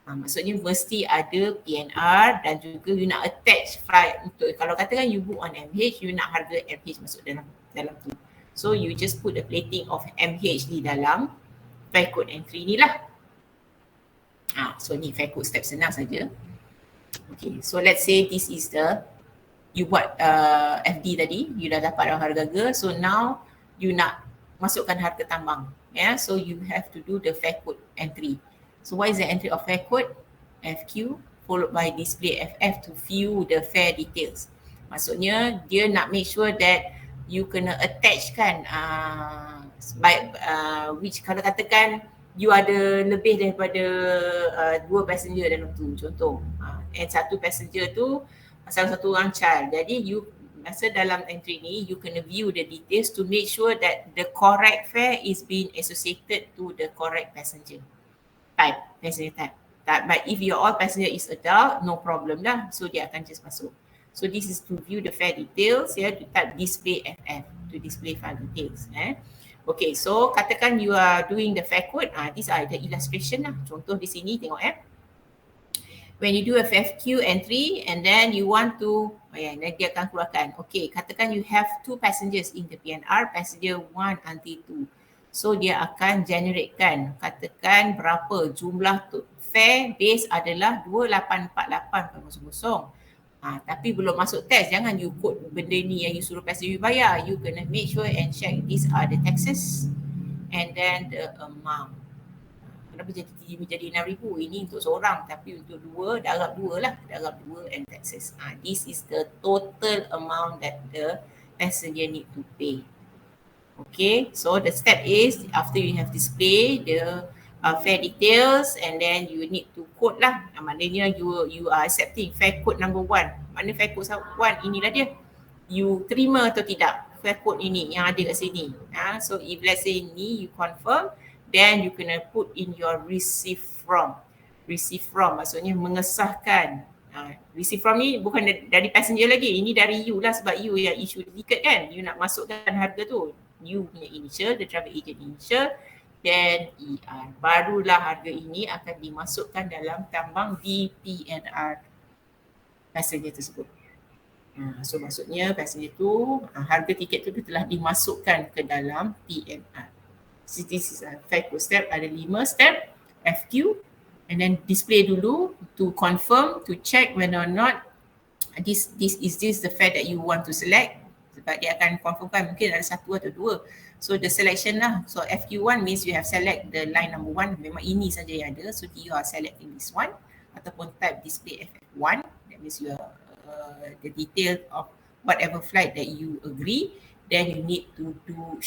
Maksudnya mesti ada PNR dan juga you nak attach flight untuk, kalau katakan you book on MH, you nak harga MH masuk dalam tu. So you just put the plating of MH di dalam fare code entry ni lah. So ni fare code step senang saja. Okay, so let's say this is the, you buat FD tadi, you dah dapat harga, so now you nak masukkan harga tambang. So you have to do the fare code entry. So what is the entry of fare code? FQ followed by display FF to view the fare details. Maksudnya dia nak make sure that you kena attach kan which kalau katakan you ada lebih daripada 2 passenger dalam tu, contoh and satu passenger tu salah satu orang child, jadi you masa dalam entry ni you kena view the details to make sure that the correct fare is being associated to the correct passenger type. But if your all passenger is adult, no problem lah, so dia akan just masuk. So this is to view the fare details, to type display FF to display fare details. Okay, so katakan you are doing the fare code, these are the illustration lah. Contoh di sini tengok when you do a FQ entry and then you want to, then dia akan keluarkan. Okay, katakan you have 2 passengers in the PNR, passenger 1 until 2. So dia akan generatekan, katakan berapa jumlah tu. Fare base adalah 2848.00. Tapi belum masuk tax, jangan you quote benda ni yang you suruh passenger bayar. You kena make sure and check these are the taxes and then the amount. Kenapa jadi 6,000? Ini untuk seorang, tapi untuk 2, darab 2 lah. Darab 2 and taxes. This is the total amount that the passenger need to pay. Okay, so the step is after you have display the fare details and then you need to code lah. Maknanya you are accepting fare code number 1. Mana fare code 1? Inilah dia. You terima atau tidak fare code ini yang ada kat sini. So if let's say ni you confirm, then you kena put in your receive from. Receive from maksudnya mengesahkan. Receive from ni bukan dari passenger lagi. Ini dari you lah sebab you yang issue tiket kan. You nak masukkan harga tu. You punya initial, the travel agent initial, then ER. Barulah harga ini akan dimasukkan dalam tambang di PNR passenger tersebut. So maksudnya passenger tu, harga tiket tu telah dimasukkan ke dalam PNR. So this is a fare code step, ada 5 step, FQ, and then display dulu to confirm, to check whether or not this the fare that you want to select. Sebab dia akan confirmkan mungkin ada 1 atau 2. So the selection lah. So FQ1 means you have select the line number 1. Memang ini saja yang ada. So you are selecting this one. Ataupun type display FF1. That means you are the detail of whatever flight that you agree. Then you need to do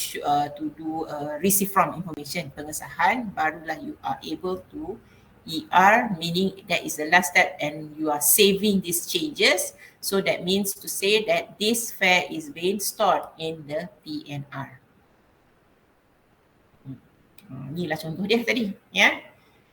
receive from information, pengesahan. Barulah you are able to ER, meaning that is the last step and you are saving these changes. So that means to say that this fare is being stored in the PNR. Inilah contoh dia tadi.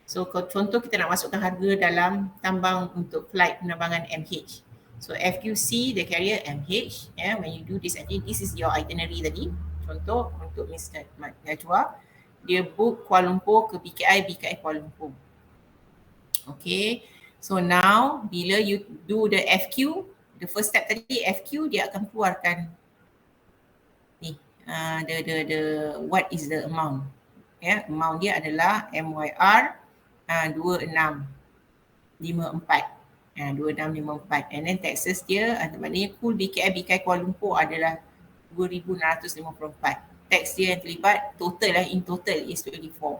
So contoh kita nak masukkan harga dalam tambang untuk flight penerbangan MH. So FQC, the carrier MH, when you do this, this is your itinerary tadi. Contoh untuk Mr. Najwa, dia book Kuala Lumpur ke BKI Kuala Lumpur. Okay, so now bila you do the FQ, the first step tadi FQ, dia akan keluarkan ni the what is the amount. Amount dia adalah MYR 2654. 2654 and then taxes dia maknanya cool BKI Kuala Lumpur adalah 2,654. Tax dia yang terlibat total lah, in total is 24.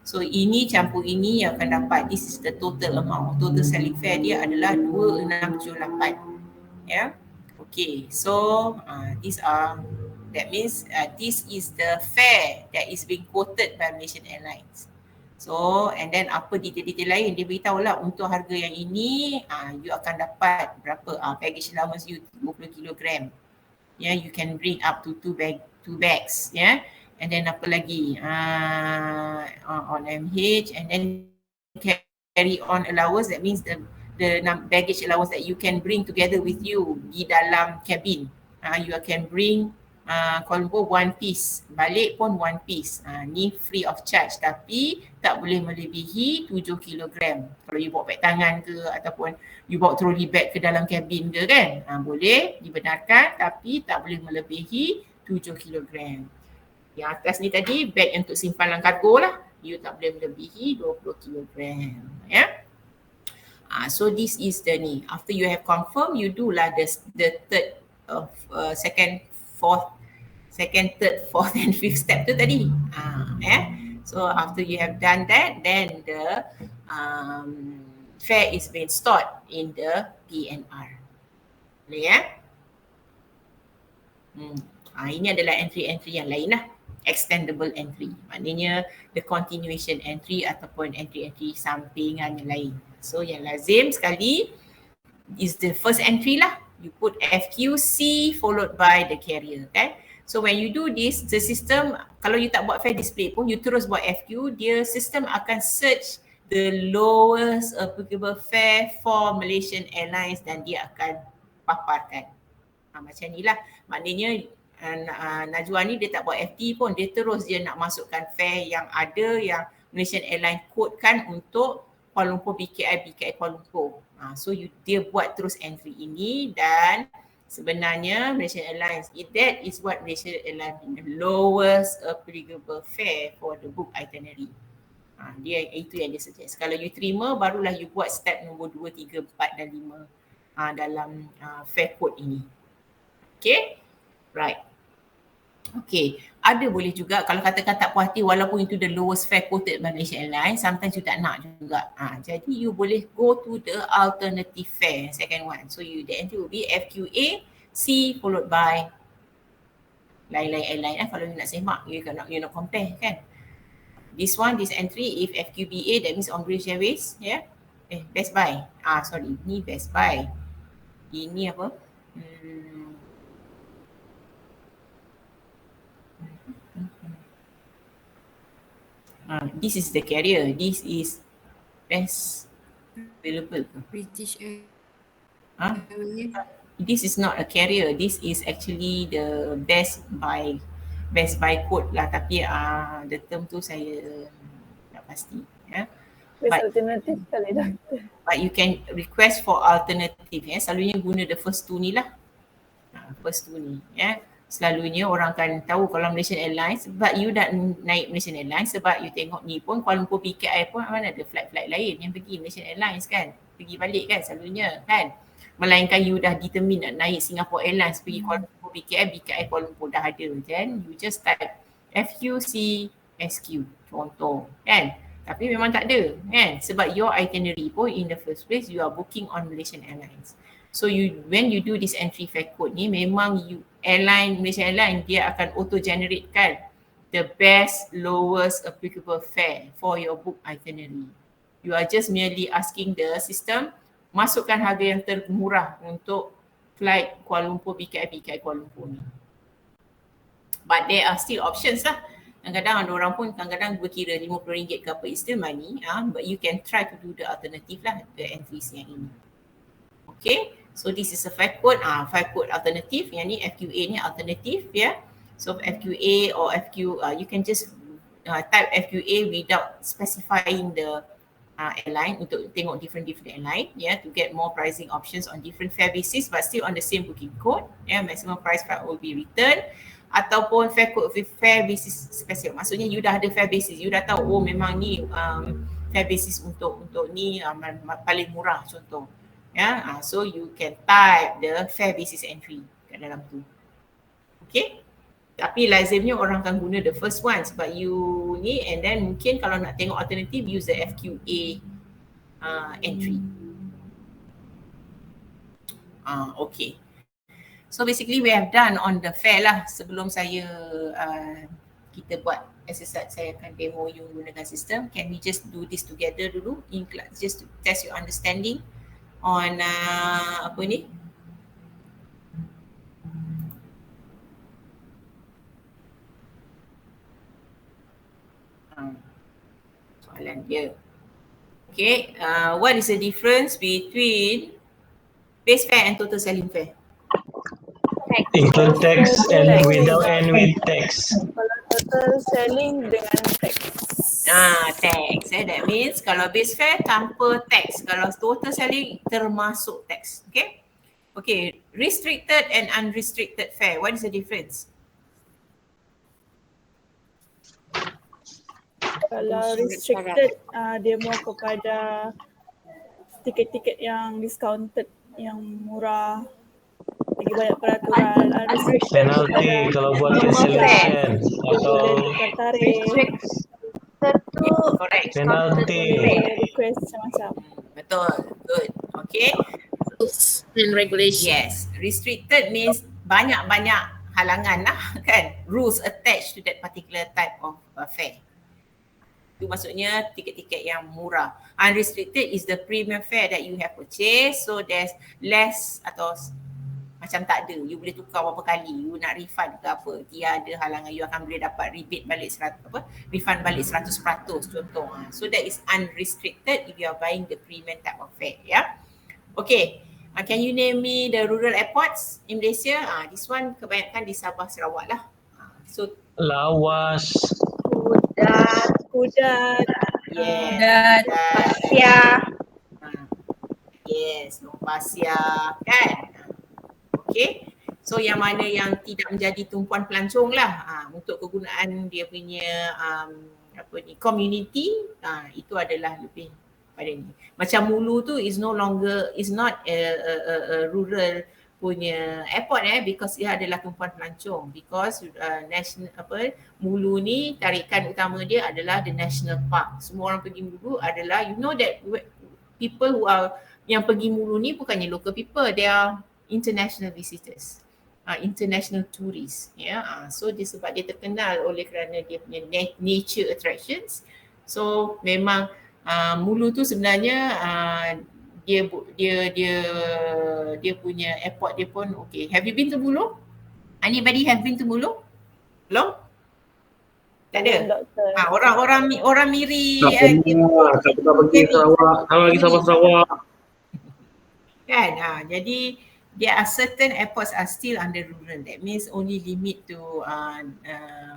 So ini campur ini yang akan dapat, this is the total amount. Total selling fare dia adalah 2,678. Okay, so that means this is the fare that is being quoted by Malaysian Airlines. So and then apa detail-detail lain dia beritahu lah untuk harga yang ini you akan dapat berapa baggage allowance you 20 kg. You can bring up to 2 bags, and then apa lagi on MH, and then carry on allowance, that means the baggage allowance that you can bring together with you di dalam cabin. You can bring Kuala Lumpur one piece, balik pun one piece. Ni free of charge tapi tak boleh melebihi 7 kilogram. Kalau you bawa beg tangan ke ataupun you bawa trolley bag ke dalam kabin ke kan, boleh dibenarkan tapi tak boleh melebihi 7 kilogram. Yang atas ni tadi beg untuk simpanan kargo lah, you tak boleh melebihi 20 kilogram. Ya. So this is the ni. After you have confirmed, you do lah the third of second, third, fourth and fifth step tu tadi. So after you have done that, then the fare is being stored in the PNR. Boleh ya? Ini adalah entry-entry yang lain lah. Extendable entry. Maknanya the continuation entry ataupun entry-entry sampingan yang lain. So yang lazim sekali is the first entry lah. You put FQC followed by the carrier kan. So when you do this, the system, kalau you tak buat fare display pun, you terus buat FQ, dia system akan search the lowest applicable fare for Malaysian Airlines dan dia akan paparkan. Macam ni lah. Maknanya Najwa ni dia tak buat FT pun, dia terus dia nak masukkan fare yang ada yang Malaysian Airlines codekan untuk Kuala Lumpur BKI Kuala Lumpur. So dia buat terus entry ini dan sebenarnya Malaysian Airlines, that is what Malaysian Airlines the lowest applicable fare for the book itinerary. Dia itu yang dia suggest. Kalau you terima, barulah you buat step nombor 2, 3, 4 dan 5 dalam fare code ini. Okay, right. Okay, ada boleh juga kalau katakan tak puas hati walaupun itu the lowest fare quoted by Malaysian Airlines, sometimes you tak nak juga. Jadi you boleh go to the alternative fare, second one. So the entry will be FQA C followed by lain-lain airline. Kalau you nak semak, you nak compare kan. This entry, if FQBA, that means on British Airways, yeah. Best Buy. Sorry, ni Best Buy. Ini apa? This is the carrier. This is best available. British Airways. This is not a carrier. This is actually the Best Buy code lah. Tapi the term tu saya tak pasti. Best alternative kali dah. But you can request for alternative. Selalunya guna the first two ni lah. First two ni. Selalunya orang akan tahu kalau Malaysian Airlines, sebab you dah naik Malaysian Airlines, sebab you tengok ni pun Kuala Lumpur PKI pun mana ada flight lain yang pergi Malaysian Airlines kan, pergi balik kan selalunya kan. Melainkan you dah determine nak naik Singapore Airlines pergi Kuala Lumpur PKI Kuala Lumpur dah ada, then you just type FQC SQ contoh kan. Tapi memang tak ada kan, sebab your itinerary pun in the first place you are booking on Malaysian Airlines. So when you do this entry fare code ni, memang Malaysian Airlines dia akan auto generate kan the best lowest applicable fare for your book itinerary. You are just merely asking the system masukkan harga yang termurah untuk flight Kuala Lumpur PKI Kuala Lumpur ni. But there are still options lah. Kadang-kadang ada orang pun kadang-kadang berkira RM50 ke apa, it's still money, but you can try to do the alternative lah, the entries yang ini. Okay, so this is a fare code alternative, yang ni FQA ni alternative ya. So FQA or FQ, you can just type FQA without specifying the airline untuk tengok different airline to get more pricing options on different fare basis but still on the same booking code. Maximum price fare will be returned, ataupun fare code with fare basis special. Maksudnya you dah ada fare basis, you dah tahu memang ni fare basis untuk ni paling murah contoh. So you can type the fare basis entry kat dalam tu. Okay. Tapi lazimnya orang akan guna the first one sebab you ni, and then mungkin kalau nak tengok alternative use the FQA entry. Okay. So basically we have done on the fare lah. Sebelum kita buat exercise, saya akan demo you gunakan sistem. Can we just do this together dulu in class just to test your understanding on apa ni? Soalan dia. Okay, what is the difference between base fare and total selling fare? Include text and Text. without and with text. Kalau total selling dengan teks. Tax. That means kalau base fare tanpa tax. Kalau total selling termasuk tax. Okay. Okay. Restricted and unrestricted fare. What is the difference? Kalau restricted, dia more kepada tiket-tiket yang discounted, yang murah, lagi banyak peraturan. Unrestricted Penalty kalau buat cancellation dia atau boleh tukar tarikh, Correct. penalty. boleh request macam-macam. Betul. Good. Okay. Rules and regulations. Yes. Restricted means banyak-banyak halangan lah kan. Rules attached to that particular type of fare. Itu maksudnya tiket-tiket yang murah. Unrestricted is the premium fare that you have purchased. So there's less atau macam tak ada. You boleh tukar berapa kali. You nak refund ke apa. Tiada halangan. You akan boleh dapat rebate balik refund balik 100% contoh. So that is unrestricted if you are buying the premium type of fare. Yeah. Okay. Can you name me the rural airports in Malaysia? This one kebanyakan di Sabah Sarawak lah. So Lawas, Kudat, yes. Pasir. Yes, Pasir kan. Okay. So yang mana yang tidak menjadi tumpuan pelancong lah untuk kegunaan dia punya community, itu adalah lebih pada ni. Macam Mulu tu is not a rural punya airport because ia adalah tumpuan pelancong, because national Mulu ni tarikan utama dia adalah the national park. Semua orang pergi Mulu adalah, you know that people who are yang pergi Mulu ni bukannya local people, they are international visitors, international tourists. So dia sebab dia terkenal oleh kerana dia punya nature attractions. So memang Mulu tu sebenarnya dia punya airport dia pun okay. Have you been to Mulu? Anybody have been to Mulu? Belum? Tak ada. Orang Miri. Tak pernah pergi Sarawak. Kalau lagi Sarawak. Kan? Jadi there are certain airports are still under rural. That means only limit to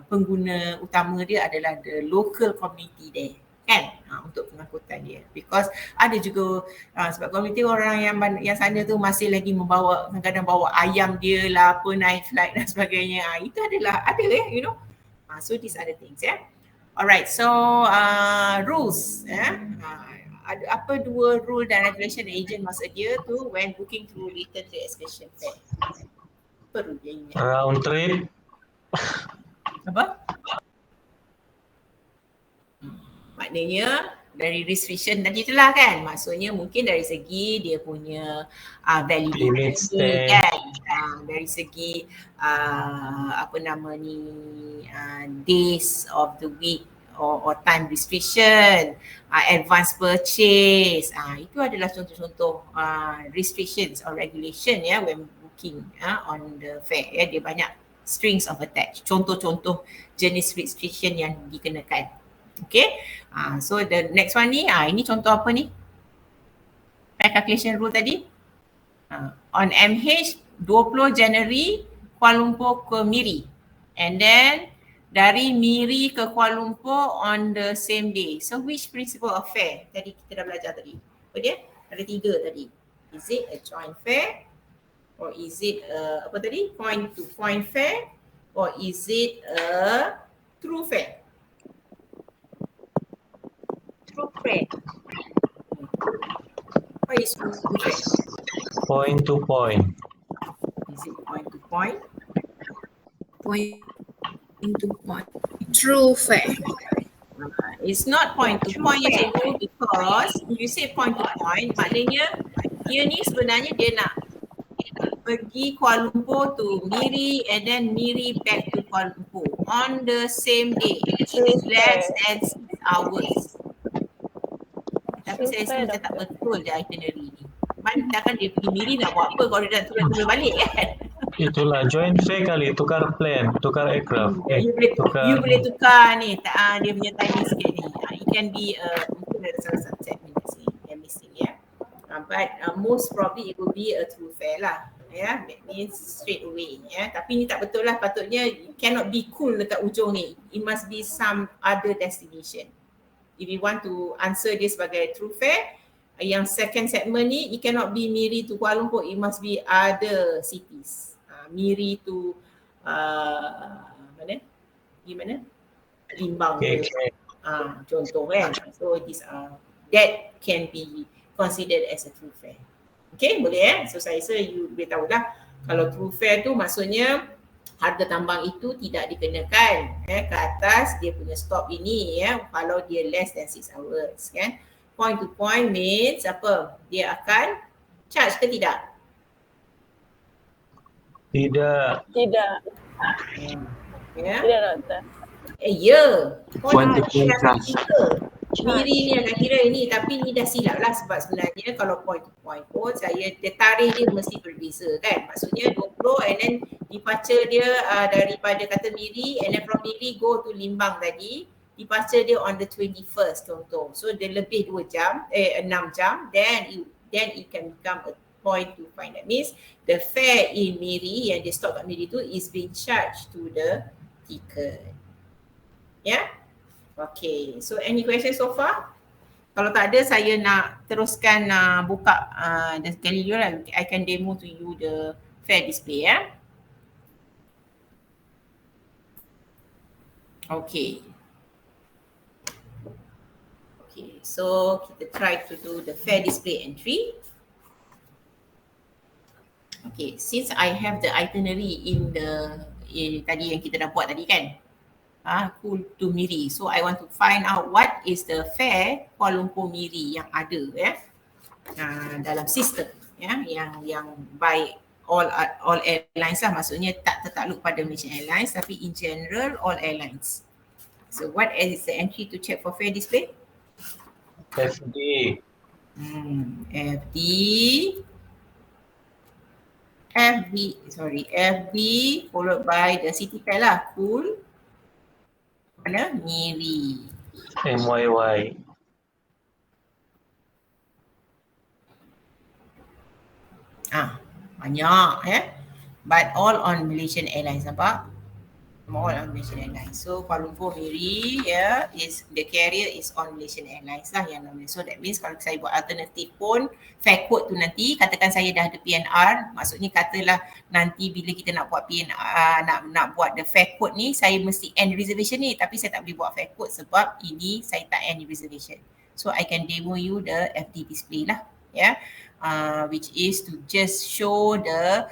pengguna utama dia adalah the local community there. Kan? Untuk pengangkutan dia. Because ada juga sebab komuniti orang yang sana tu masih lagi membawa, kadang-kadang bawa ayam dia lah, naik flight dan sebagainya. Itu ada you know. So these are the things Alright, so rules ada apa dua rule dan regulation agent must adhere to when booking through return to excursion fare? Apa rule yang ini? round trip, Apa? Maknanya dari restriction tadi itulah kan. Maksudnya mungkin dari segi dia punya validity kan. Dari segi days of the week or time restriction, advance purchase. Itu adalah contoh-contoh restrictions or regulation when booking on the fare. Dia banyak strings of attached. Contoh-contoh jenis restriction yang dikenakan. Okay, so the next one ni, ini contoh apa ni? Fare calculation rule tadi. On MH 20 Januari Kuala Lumpur ke Miri, and then dari Miri ke Kuala Lumpur on the same day. So which principle of fare tadi kita dah belajar tadi? Apa dia? Ada 3 tadi. Is it a joint fare, or is it point to point fare, or is it a true fare? True fare. What is true fare? point to point. Is it point to point? Point to point. True fare. It's not point to point because if you say point to point, maknanya dia ni sebenarnya dia nak pergi Kuala Lumpur to Miri and then Miri back to Kuala Lumpur on the same day. It is less than 6 hours. Tapi saya rasa macam tak betul je itinerary ni. Mana kan dia pergi Miri nak buat apa kalau dia dah turun balik kan? Itulah joint fare kali, tukar plan, tukar aircraft. You boleh tukar ni, dia punya timing sikit ni. It can be mungkin ada salah satu segment yang missing But most probably it will be a true fare lah. Ya, that means straight away. Ya, tapi ni tak betul lah. Patutnya it cannot be cool dekat ujung ni. It must be some other destination. If you want to answer dia sebagai true fair, yang second segment ni, it cannot be Miri to Kuala Lumpur. It must be other cities. Miri to mana? Gimana? Limbang Okay, ke. Contoh kan. So that can be considered as a true fair. Okay, boleh So saya rasa you boleh tahulah kalau true fair tu maksudnya harga tambang itu tidak dikenakan ke atas dia punya stop ini kalau dia less than 6 hours kan. Point to point means apa? Dia akan charge ke tidak? Tidak. Tidak. Ya. Tidak, doktor. Ya. Point to point charge. Miri ni anak kira ini tapi ni dah silap lah sebab sebenarnya kalau point to point pun saya tarikh dia mesti berbeza kan. Maksudnya 20 and then departure dia daripada kata Miri and then from Miri go to Limbang tadi. Departure dia on the 21st contoh. So dia lebih 6 jam then it can become a point to find. That means the fare in Miri yang dia stop kat Miri tu is being charged to the ticket. Okay, so any questions so far? Kalau tak ada, saya nak teruskan buka sekali dulu lah. I can demo to you the fare display Okay. Okay, so kita try to do the fare display entry. Okay, since I have the itinerary in tadi yang kita dah buat tadi kan. Cool to Miri. So I want to find out what is the fare Kuala Lumpur Miri yang ada dalam sistem yang by all airlines lah, maksudnya tak tertakluk pada Malaysian Airlines tapi in general all airlines. So what is the entry to check for fare display? FD. FD followed by the city fare lah, cool. Mana? Miri. MYY. Banyak but all on Malaysian Airlines, nampak? All on Malaysian Airlines. So Kuala Lumpur Miri is the carrier is on Malaysian Airlines lah yang namanya. So that means kalau saya buat alternatif pun fare code tu nanti katakan saya dah ada PNR, maksudnya katalah nanti bila kita nak buat PNR nak buat the fare code ni saya mesti end reservation ni tapi saya tak boleh buat fare code sebab ini saya tak end reservation. So I can demo you the FD display lah which is to just show the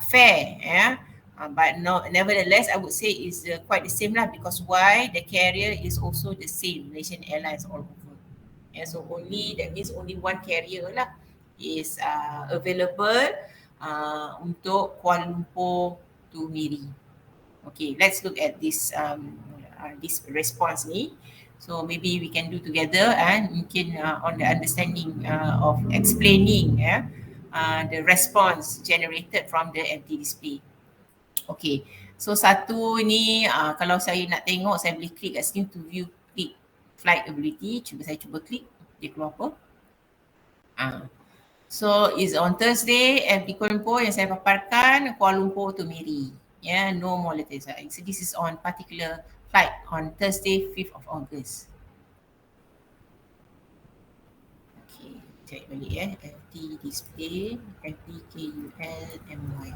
fare but nevertheless I would say is quite the same lah because why? The carrier is also the same, Malaysian Airlines all over. So only that means only one carrier lah is available untuk Kuala Lumpur to Miri. Okay, let's look at this response ni. So maybe we can do together and mungkin on the understanding of explaining the response generated from the FD display. Okay, so satu ni kalau saya nak tengok saya boleh klik kat sini to view klik flight ability. Saya cuba klik, dia keluar apa? So is on Thursday FD Kuala Lumpur yang saya paparkan Kuala Lumpur to Miri. No more letters. So this is on particular flight on Thursday 5th of August. Okay, check balik FD display, FD KUL MY.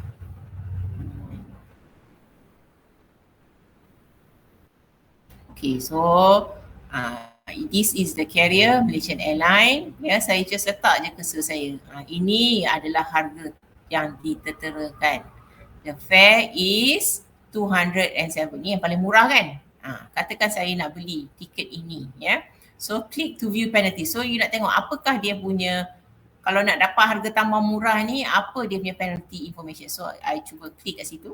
Okay, so this is the carrier Malaysian Airlines. Saya just letak je cursor saya. Ini adalah harga yang diterterakan. The fare is 207. Ni yang paling murah kan? Katakan saya nak beli tiket ini So click to view penalty. So you nak tengok apakah dia punya, kalau nak dapat harga tambah murah ni apa dia punya penalty information. So I cuba klik kat situ.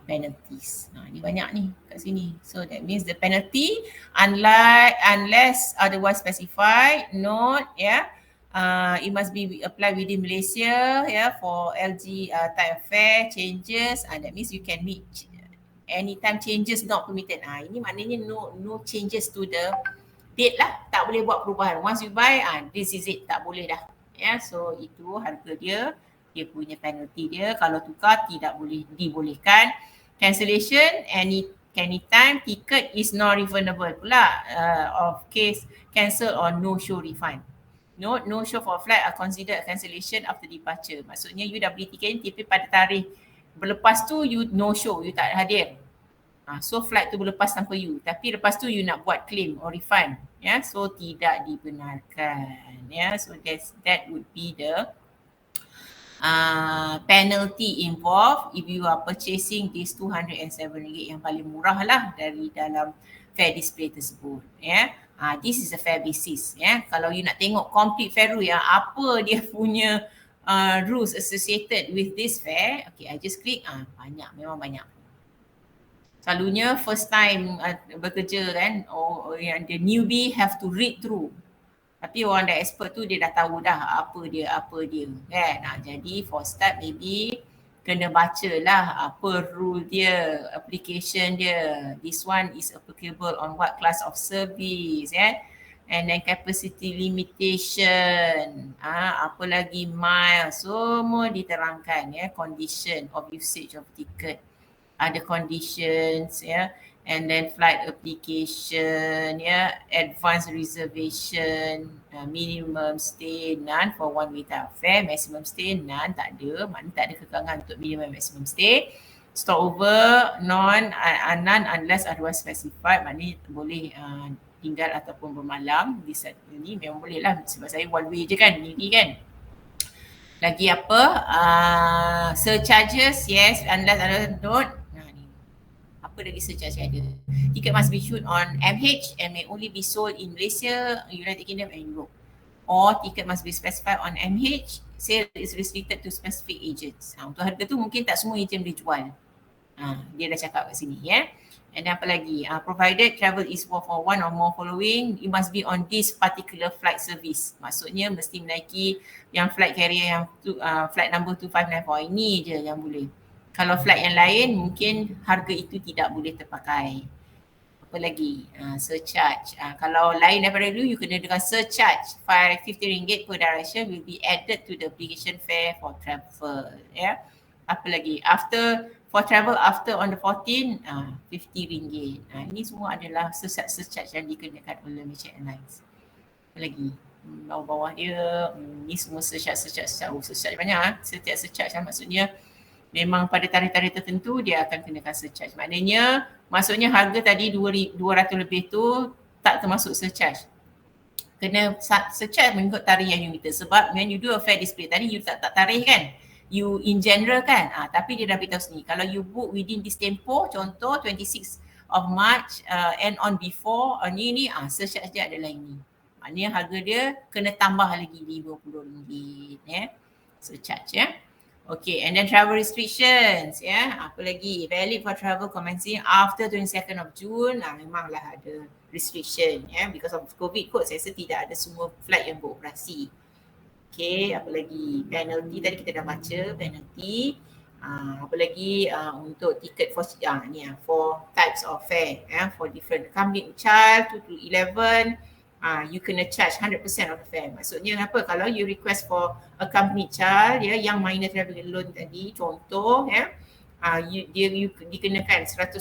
Penalties. Ni banyak ni kat sini. So that means the penalty unless otherwise specified, note it must be applied within Malaysia for LG type of fare changes. That means you can meet anytime changes not permitted. Ini maknanya no changes to the date lah. Tak boleh buat perubahan. Once you buy, this is it. Tak boleh dah. So itu harga dia, dia punya penalty dia. Kalau tukar tidak boleh dibolehkan. Cancellation anytime, ticket is not refundable pula, of case cancel or no show refund. No show for flight are considered a cancellation after departure. Maksudnya you dah beli tiket tapi pada tarikh berlepas tu you no show, you tak hadir. So flight tu berlepas tanpa you, tapi lepas tu you nak buat claim or refund, so tidak dibenarkan, so that would be the penalty involved if you are purchasing this RM207 yang paling murah lah dari dalam fare display tersebut. This is a fare basis. Kalau you nak tengok complete fare rule yang apa dia punya rules associated with this fare, okay, I just click, banyak, memang banyak. Selalunya first time bekerja kan, yang the newbie have to read through. Tapi orang dah expert tu dia dah tahu dah apa dia kan. Jadi for start maybe kena baca lah apa rule dia, application dia. This one is applicable on what class of service, and then capacity limitation, apa lagi miles, semua diterangkan, condition of usage of ticket, ada conditions, and then flight application, advance reservation, minimum stay, none for one way type fare, maximum stay, none, tak ada, maknanya tak ada kekangan untuk minimum maximum stay. Stopover, none unless otherwise specified, maknanya boleh tinggal ataupun bermalam di saat ini, memang boleh lah sebab saya one way je kan, ini kan. Lagi apa? Surcharges, yes, unless otherwise don't. Apa lagi surcharge ada? Ticket must be issued on MH and may only be sold in Malaysia, United Kingdom and Europe. Or ticket must be specified on MH, sale is restricted to specific agents. Untuk harga tu mungkin tak semua agent boleh jual. Dia dah cakap kat sini, And then apa lagi? Provided travel is for one or more following, it must be on this particular flight service. Maksudnya mesti menaiki yang flight carrier yang flight number 2594 ini je yang boleh. Kalau flight yang lain mungkin harga itu tidak boleh terpakai. Apa lagi? Surcharge. Kalau lain daripada dulu, you kena dengan surcharge. RM50 per direction will be added to the application fare for travel. Apa lagi? For travel after on the 14, RM50. Ini semua adalah surcharge yang dikenakan oleh Malaysia Airlines. Apa lagi? Bawah-bawah dia, ni semua surcharge banyak. Setiap surcharge maksudnya memang pada tarikh-tarikh tertentu dia akan kenakan surcharge. Maksudnya harga tadi 200 lebih tu tak termasuk surcharge. Kena surcharge mengikut tarikh yang you minta. Sebab when you do a fare display tadi you tak tarikh kan. You in general kan. Tapi dia dah beritahu sini. Kalau you book within this tempo, contoh 26 of March and on before, ni surcharge dia adalah ini. Maknanya harga dia kena tambah lagi RM50. Surcharge Okay, and then travel restrictions, apa lagi? Valid for travel commencing after 22nd of June, memanglah ada restriction, because of COVID kot, saya rasa tidak ada semua flight yang beroperasi. Okay, apa lagi? Penalty, tadi kita dah baca penalty. Apa lagi? Untuk tiket for for types of fare, for different company child 2 to 11, you kena charge 100% of the fare. Maksudnya apa? Kalau you request for a company child, yang minor travel loan tadi, contoh, you dikenakan 100%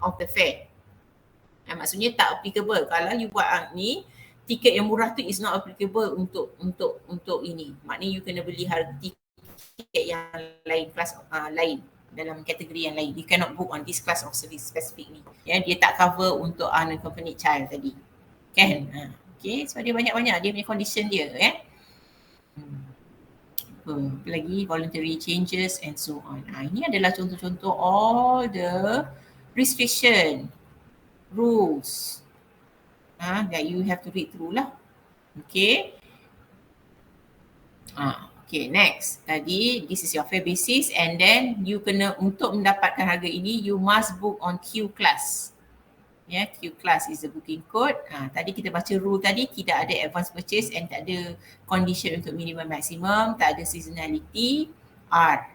of the fare. Maksudnya tak applicable. Kalau you buat ni, tiket yang murah tu is not applicable untuk ini. Maknanya you kena beli harga tiket yang lain, kelas lain, dalam kategori yang lain. You cannot book on this class of service specific ni. Dia tak cover untuk unaccompanied child tadi. Kan? Okay, so dia banyak-banyak dia punya condition dia. Apa lagi? Voluntary changes and so on. Ini adalah contoh-contoh all the restriction rules that you have to read through lah. Okay. Okay, next. Tadi this is your fare basis, and then you kena, untuk mendapatkan harga ini you must book on Q class. Q class is the booking code. Tadi kita baca rule tadi, tidak ada advance purchase and tak ada condition untuk minimum maximum, tak ada seasonality, R.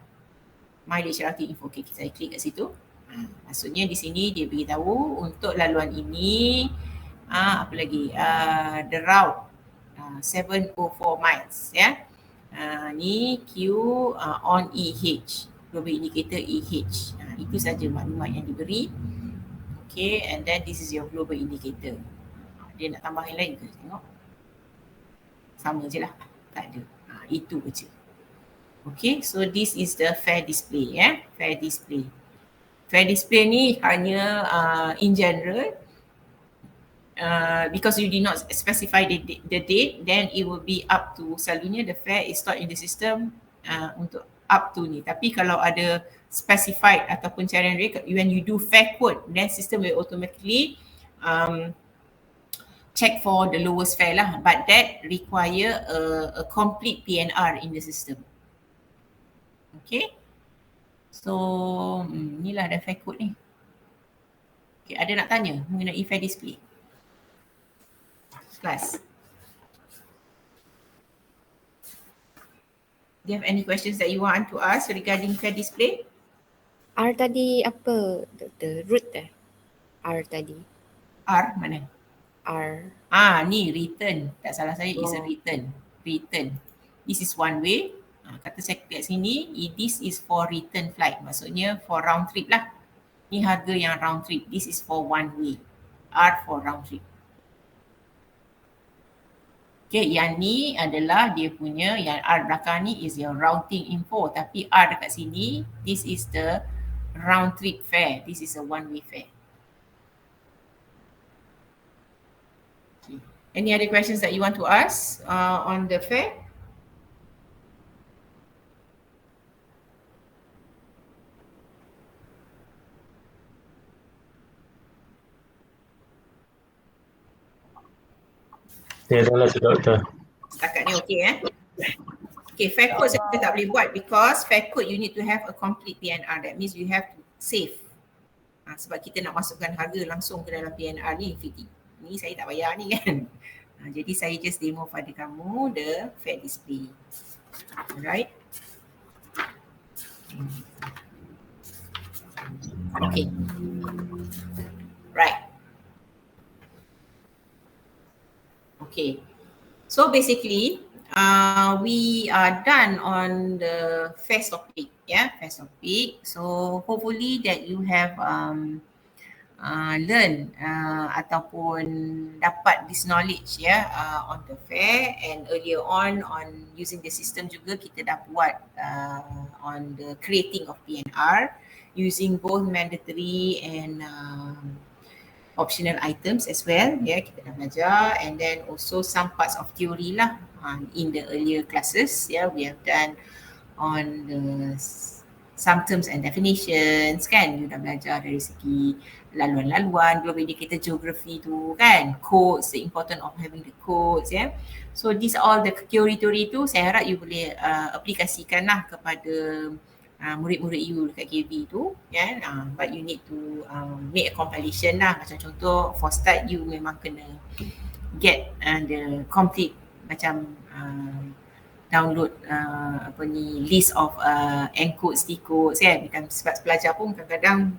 Mileage routing info. Okay, saya klik kat situ. Maksudnya di sini dia beritahu untuk laluan ini, apa lagi, the route, 704 miles ya. Ni Q on EH, global indicator EH. Itu saja maklumat yang diberi. Okay, and then this is your global indicator. Dia nak tambah yang lain ke? Tengok. Sama je lah. Tak ada. Itu je. Okay, so this is the fair display ya. Fair display. Fair display ni hanya in general, because you did not specify the date, then it will be up to, selalunya the fair is stored in the system untuk up to ni. Tapi kalau ada specified ataupun carian rate, when you do fair quote, then system will automatically check for the lowest fare lah, but that require a complete PNR in the system. Okay, so inilah ada fair quote ni. Okay, ada nak tanya mengenai fair display? Class. Do you have any questions that you want to ask regarding fair display? R tadi apa, Doktor? Root R tadi. R mana? R. Ni return. Tak salah saya, is a return. Return. This is one way. Kata saya kat sini, this is for return flight. Maksudnya for round trip lah. Ni harga yang round trip. This is for one way. R for round trip. Okay, yang ni adalah dia punya, yang R belakang ni is your routing info. Tapi R dekat sini, this is the round trip fare. This is a one way fare. Okay. Any other questions that you want to ask on the fare? Ya, salah tu doktor. Setakat ni okey Okay, fair code saya tak boleh buat because fair code you need to have a complete PNR. That means you have to save. Sebab kita nak masukkan harga langsung ke dalam PNR ni, fiti. Ni saya tak bayar ni kan. Jadi saya just demo pada kamu the fair display. Alright. Okay. Right. Okay. So basically, we are done on the first topic, first topic. So hopefully that you have learn ataupun dapat this knowledge on the fair, and earlier on using the system juga kita dah buat on the creating of PNR using both mandatory and optional items as well. Kita dah belajar, and then also some parts of theory lah in the earlier classes. We have done on the some terms and definitions kan. You dah belajar dari segi laluan-laluan, global indicator geography tu kan, codes, the importance of having the codes. So these all the theory-theory tu saya harap you boleh aplikasikan lah kepada murid-murid you dekat KB tu but you need to make a compilation lah. Macam contoh for start you memang kena get the complete macam download list of encodes, decodes kan. Sebab pelajar pun kadang-kadang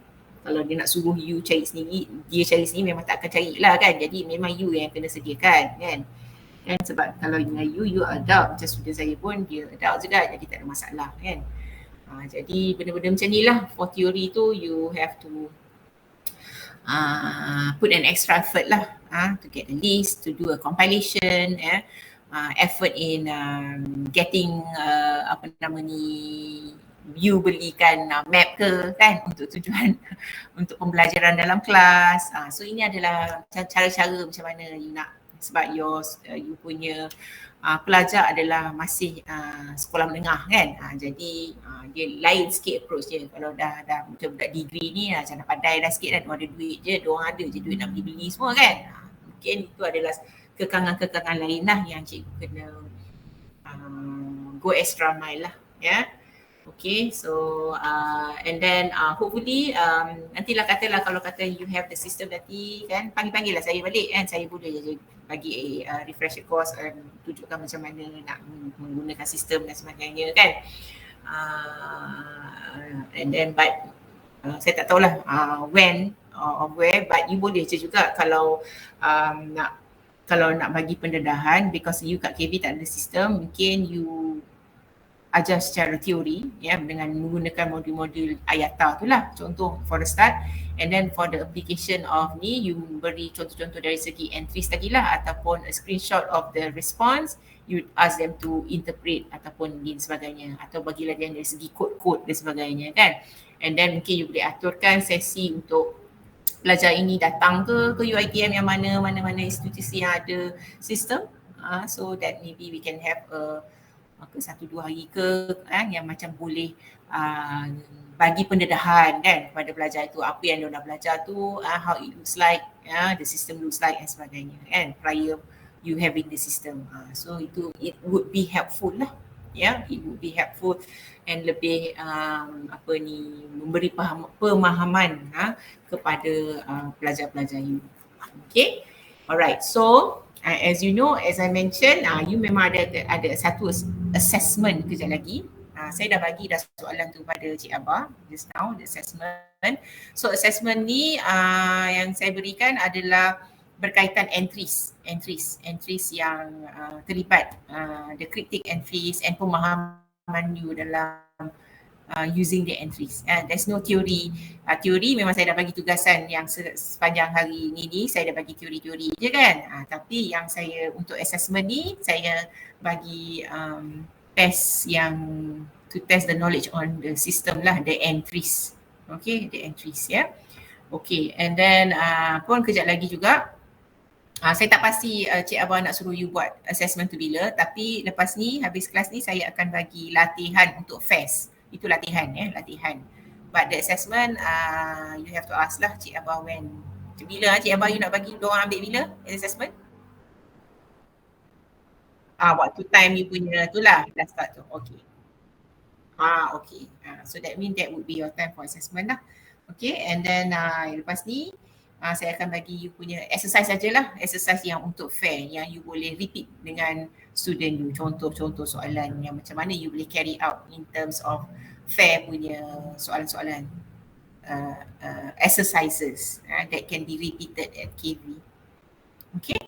kalau dia nak suruh you cari sendiri, dia cari sendiri memang tak akan cari lah kan. Jadi memang you yang kena sediakan kan. Sebab kalau dengan you adult, macam student saya pun dia adult juga, jadi tak ada masalah kan. Jadi benda-benda macam ni lah for theory tu you have to put an extra effort lah to get a list, to do a compilation, effort in getting apa nama ni, you belikan map ke kan untuk tujuan untuk pembelajaran dalam kelas. So ini adalah cara-cara macam mana you nak, sebab you punya pelajar adalah masih sekolah menengah kan. Jadi dia lain sikit approach dia. Kalau dah macam budak degree ni macam dah pandai dah sikit kan, dia ada duit je, diorang ada je duit nak beli semua kan. Mungkin itu adalah kekangan-kekangan lain lah yang cikgu kena go extra mile lah Okay, so and then hopefully nantilah katalah kalau kata you have the system nanti kan, panggil lah saya balik kan, saya boleh je bagi refresher course and tunjukkan macam mana nak menggunakan sistem dan sebagainya kan. And then but saya tak tahulah when or where, but you boleh je juga kalau nak kalau nak bagi pendedahan, because you kat KB tak ada sistem, mungkin you ajar secara teori ya, dengan menggunakan modul-modul IATA tu lah, contoh for the start, and then for the application of ni you beri contoh-contoh dari segi entries tadi lah, ataupun a screenshot of the response, you ask them to interpret ataupun dan sebagainya, atau bagilah dia dari segi kod-kod dan sebagainya kan. And then mungkin you boleh aturkan sesi untuk pelajar ini datang ke UiTM yang mana institusi yang ada sistem, so that maybe we can have a 1-2 hari ke yang macam boleh bagi pendedahan kan kepada pelajar itu, apa yang dia nak belajar tu, how it looks like, the system looks like dan sebagainya kan, prior you having the system. So itu it would be helpful lah ya, it would be helpful and lebih memberi pemahaman kepada pelajar-pelajar you. Okay, alright, so as you know, as I mentioned, you memang ada satu assessment kejap lagi. Saya dah bagi dah soalan tu pada Cik Abah just now, the assessment. So assessment ni yang saya berikan adalah berkaitan entries yang terlibat, the cryptic entries and pemahaman you dalam using the entries. There's no theory. Teori memang saya dah bagi tugasan yang sepanjang hari ni saya dah bagi teori-teori je kan. Tapi yang saya untuk assessment ni saya bagi test yang to test the knowledge on the system lah, the entries. Okay, the entries ya. Okay, and then pun kejap lagi juga saya tak pasti Cik Abah nak suruh you buat assessment tu bila, tapi lepas ni habis kelas ni saya akan bagi latihan untuk FAS. Itu latihan ya, latihan. But the assessment you have to ask lah Cik Abah when. Bila Cik Abah you nak bagi diorang ambil bila assessment? Waktu time you punya tu lah dah start tu. Okay. Okay. So that means that would be your time for assessment lah. Okay, and then lepas ni saya akan bagi you punya exercise sajalah, exercise yang untuk fair, yang you boleh repeat dengan student you, contoh-contoh soalan yang macam mana you boleh carry out in terms of fair punya soalan-soalan exercises that can be repeated at KV. Okay,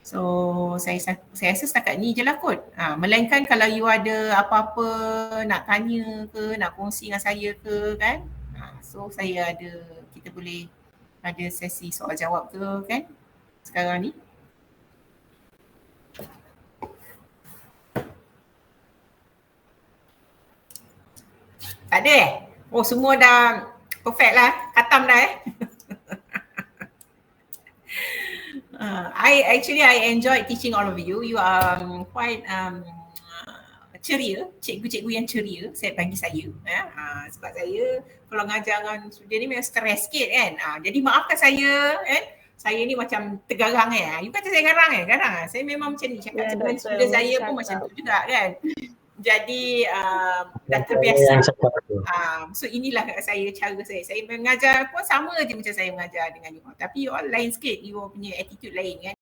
so saya rasa setakat ni je lah kot. Melainkan kalau you ada apa-apa nak tanya ke, nak kongsi dengan saya ke kan, so kita boleh ada sesi soal jawab ke kan sekarang ni. Tak ada Oh, semua dah perfect lah, khatam dah I enjoyed teaching all of you. You are quite ceria, cikgu-cikgu yang ceria saya bagi saya. Sebab saya kalau ngajar dengan student ni memang stres sikit kan. Jadi maafkan saya kan. Saya ni macam tergarang You kata saya garang Saya memang macam ni cakap dengan student saya pun macam tu juga kan. Jadi dah terbiasa. So inilah cara saya. Saya mengajar pun sama je macam saya mengajar dengan you. Tapi you all lain sikit. You all punya attitude lain kan.